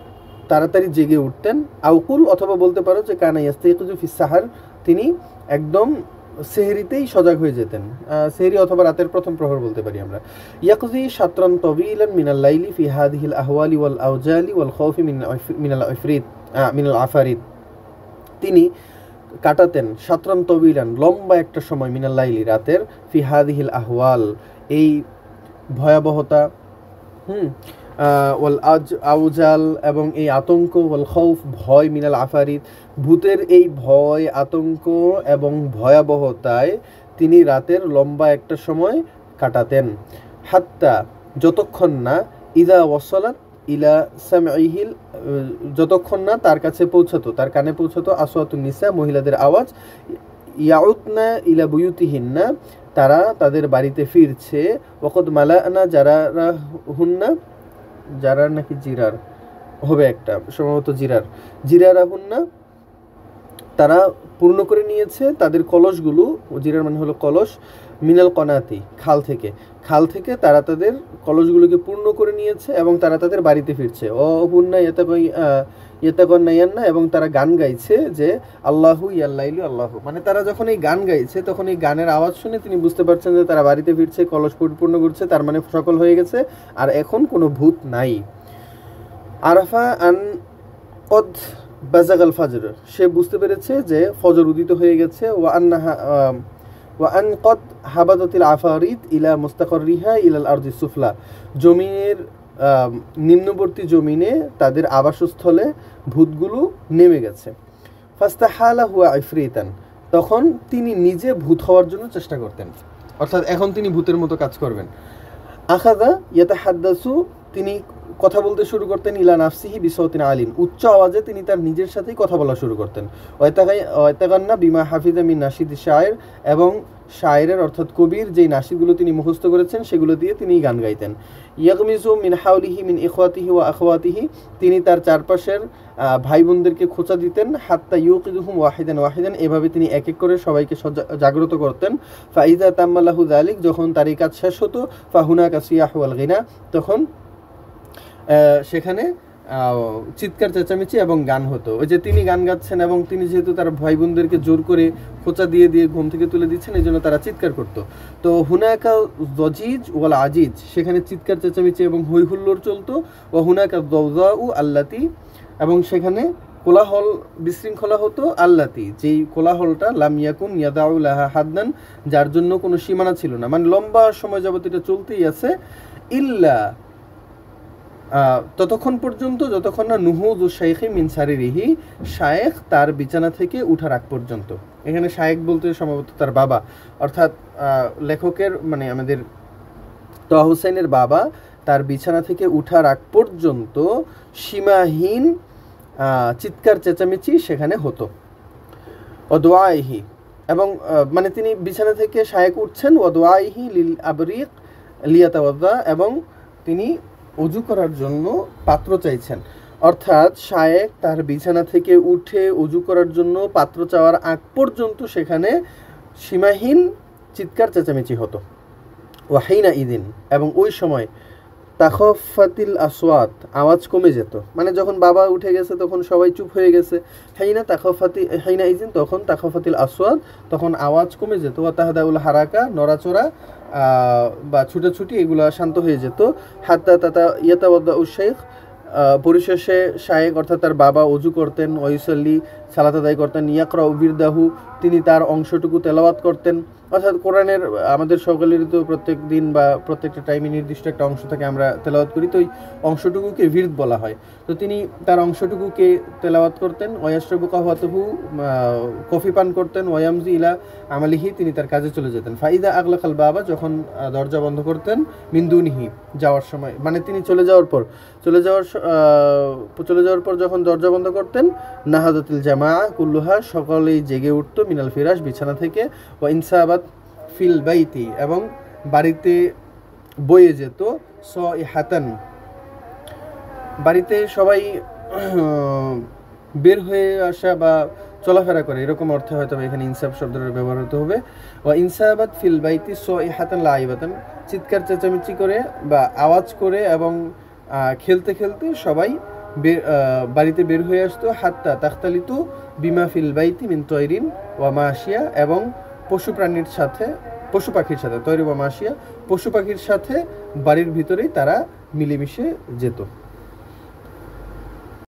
তাড়াতাড়ি জেগে উঠতেন। আউকুল, অথবা বলতে পারো যে কানা ইয়াস্তাইকিযু ফিস সাহার, তিনি একদম সেহরিতেই সজাগ হয়ে যেতেন। সেহরি অথবা রাতের প্রথম প্রহর বলতে পারি আমরা। ইয়াকজি শাতরান তাওয়িলান মিনাল লাইলি ফি হাদিহিল আহওয়ালি ওয়াল আওজালি ওয়াল খাউফি মিনাল আফারিদ, তিনি কাটাতেন শাতরান তাওয়িলান, লম্বা একটা সময়, মিনাল লাইলি, রাতের, ফি হাদিহিল আহওয়াল, এই ভয়াবহতা, ওয়াল আউজাল, এবং এই আতঙ্ক, ওয়াল খাউফ, ভয়, মিনাল আফারিদ, ভূতের এই ভয়, আতঙ্ক এবং ভয়াবহতায় তিনি রাতের লম্বা একটা সময় কাটাতেন। হাত্তা, যতক্ষণ না, ইদা ওয়াসালাত ইলা সামঈহিল, যতক্ষণ না তার কাছে পৌঁছাতো, তার কানে পৌঁছাতো, আসওয়াতুন নিসা, মহিলাদের আওয়াজ, ইয়াউদনা ইলা বুয়ুতিহিন্না, তারা তাদের বাড়িতে ফিরছে, ওয়াকদ মালানা জারারাহুন্না, জারার নাকি জিরার হবে একটা, সম্ভবত জিরারা হুন্না, তারা পূর্ণ করে নিয়েছে তাদের কলসগুলো, জিরার মানে হলো কলস, মিনাল কনাতি, খাল থেকে তারা তাদের কলসগুলোকে পূর্ণ করে নিয়েছে এবং তারা তাদের বাড়িতে ফিরছে। ও হুন্না ইয়াতাগান্নায়ান্না, এবং তারা গান গাইছে যে আল্লাহু ইয়াল্লাইলু আল্লাহু, মানে তারা যখন এই গান গাইছে তখন এই গানের আওয়াজ শুনে তিনি বুঝতে পারছেন যে তারা বাড়িতে ফিরছে, কলস পরিপূর্ণ করছে, তার মানে সকল হয়ে গেছে আর এখন কোনো ভূত নাই। আরাফা আন কদ বাজাগাল ফাজর, সে বুঝতে পেরেছে যে ফজর উদিত হয়ে গেছে। ওয়া আন কদ হাবাদাতিল আফারিদ ইলা মুস্তাকররিহা ইলাল আরদি সুফলা, জমিনের নিম্নবর্তী জমিনে তাদের আবাসস্থলে ভূতগুলো নেমে গেছে। ফাস্তাহালা হুয়া ইফরিতান, তখন তিনি নিজে ভূত হওয়ার জন্য চেষ্টা করতেন, অর্থাৎ এখন তিনি ভূতের মতো কাজ করবেন। আখাযা ইয়াতাহাদ্দাসু, তিনি কথা বলতে শুরু করতেন, ইলা নাফসিহি বিসাউতিন আলিন, উচ্চ আওয়াজে তিনি তার নিজের সাথেই কথা বলা শুরু করতেন। ওয়াতাগান্না বিমা হাফিজা মিন নাশিদ শায়ের, এবং শায়েরের অর্থাৎ কবির যেই নাশিদগুলো তিনি মুখস্থ করেছেন সেগুলো দিয়ে তিনি গান গাইতেন। ইয়াগমিজু মিন হাওলিহি মিন ইখওয়াতিহি ওয়া আখওয়াতিহি, তিনি তার চারপাশের ভাই বোনদেরকে খোঁচা দিতেন। হাত্তা ইউকিদুহুম ওয়াহিদান, এভাবে তিনি এক এক করে সবাইকে জাগ্রত করতেন। ফাইজা তাম্মালাহু যালিক, যখন তার এই কাজ শেষ হতো, ফাহুনাকা সিয়াহু ওয়াল গিনা, তখন সেখানে চিৎকার চেঁচামেচি এবং গান হতো। ওই যে তিনি গান গাচ্ছেন এবং তিনি যেহেতু তার ভাই বোনদেরকে জোর করে খোঁচা দিয়ে ঘুম থেকে তুলে দিচ্ছেন, এই জন্য তারা চিৎকার করতো। তো হুনাকা জজিজ ওয়াল আজিজ, সেখানে চিৎকার চেঁচামেচি এবং হই হুল্লোড় চলতো। ও হুনাকা দওজাউ আল্লাতি, এবং সেখানে কোলাহল বিশৃঙ্খলা হতো। আল্লাতি, যেই কোলাহলটা লাম ইয়াকুন ইয়াদাউ লাহা হাদনান, যার জন্য কোনো সীমানা ছিল না, মানে লম্বা সময় যাবত এটা চলতেই আছে। ইল্লা, ততক্ষণ পর্যন্ত যতক্ষণ না নুহুযু শাইখি মিন সারিরিহি, শায়েখ তার বিছানা থেকে উঠার আগ পর্যন্ত। এখানে শায়েখ বলতে সম্ভবত তার বাবা, অর্থাৎ লেখকের মানে আমাদের তোহা হুসাইনের বাবা তার বিছানা থেকে উঠার আগ পর্যন্ত সীমাহীন চিৎকার চেঁচামেচি সেখানে হতো। ওয়াদুআইহি, এবং মানে তিনি বিছানা থেকে শায়েখ উঠছেন, ওয়াদুআইহি লিল আবরিক লিয়াতাওয়াজ্জা, এবং তিনি অজু করার জন্য পাত্র চাইছেন। অর্থাৎ শায়েখ তার বিছানা থেকে উঠে অজু করার জন্য পাত্র চাওয়ার আগ পর্যন্ত সেখানে সীমাহীন চিৎকার চেঁচামেচি হতো। ওয়াহিনা ইদিন, এবং ওই সময় তাখফাতিল আসওয়াত, আওয়াজ কমে যেত। মানে যখন বাবা উঠে গেছে তখন সবাই চুপ হয়ে গেছে। হাইনা ইদিন, তখন তাখফাতিল আসওয়াত, তখন আওয়াজ কমে যেত। ওয়া তাহদাউল হারাকা, নড়াচড়া বা ছুটাছুটি, এগুলা শান্ত হয়ে যেত। হাত্তা তাতা ইয়াতাওয়াদ্দা উশ-শাইখ, পরিশেষে শায়েখ অর্থাৎ তার বাবা অজু করতেন। ওয়ুসাল্লি, সালাত আদায় করতেন। ইয়াকরা বিরদাহু, তিনি তার অংশটুকু তেলাওয়াত করতেন। অর্থাৎ কোরআনের আমাদের সকলেরই তো প্রত্যেক দিন বা প্রত্যেকটা টাইমে নির্দিষ্ট একটা অংশ থেকে আমরা তেলাওয়াত করি, তো ওই অংশটুকুকে বিরদ বলা হয়। তো তিনি তার অংশটুকুকে তেলাওয়াত করতেন। ওয়াশরাবু কাহওয়াতুহু, কফি পান করতেন। ওয়ামজি ইলা আমালিহি, তিনি তার কাজে চলে যেতেন। ফাইদা আগলাকাল বাবা, যখন দরজা বন্ধ করতেন। মিন্দুনিহি, যাওয়ার সময়, মানে তিনি চলে যাওয়ার পর যখন দরজা বন্ধ করতেন। নাহাদাতুল জামা কুল্লুহা, সকলেই জেগে উঠতো। মিনাল ফিরাশ, বিছানা থেকে। ওয়া ইনসাবাত ফিল বাইতি, এবং বাড়িতে বয়ে যেত। সাইহাতান, বাড়িতে সবাই বের হয়ে আসা বা চলাফেরা করে, এরকম অর্থে হয়তো এখানে ইনসাব শব্দটার ব্যবহার হতে হবে। ওয়া ইনসাবাত ফিল বাইতি সাইহাতান লাইবাতান, চিৎকার চেঁচামেচি করে বা আওয়াজ করে এবং খেলতে খেলতে সবাই বাড়িতে বের হয়ে আসতো। হাত্তা তাখতালিতু বিমা ফিল বাইতি মিন তয়রিন ওয়া মাশিয়া, এবং পশু পাখির সাথে তয়রি ওয়া মাশিয়া, পশু পাখির সাথে বাড়ির ভিতরেই তারা মিলেমিশে যেত।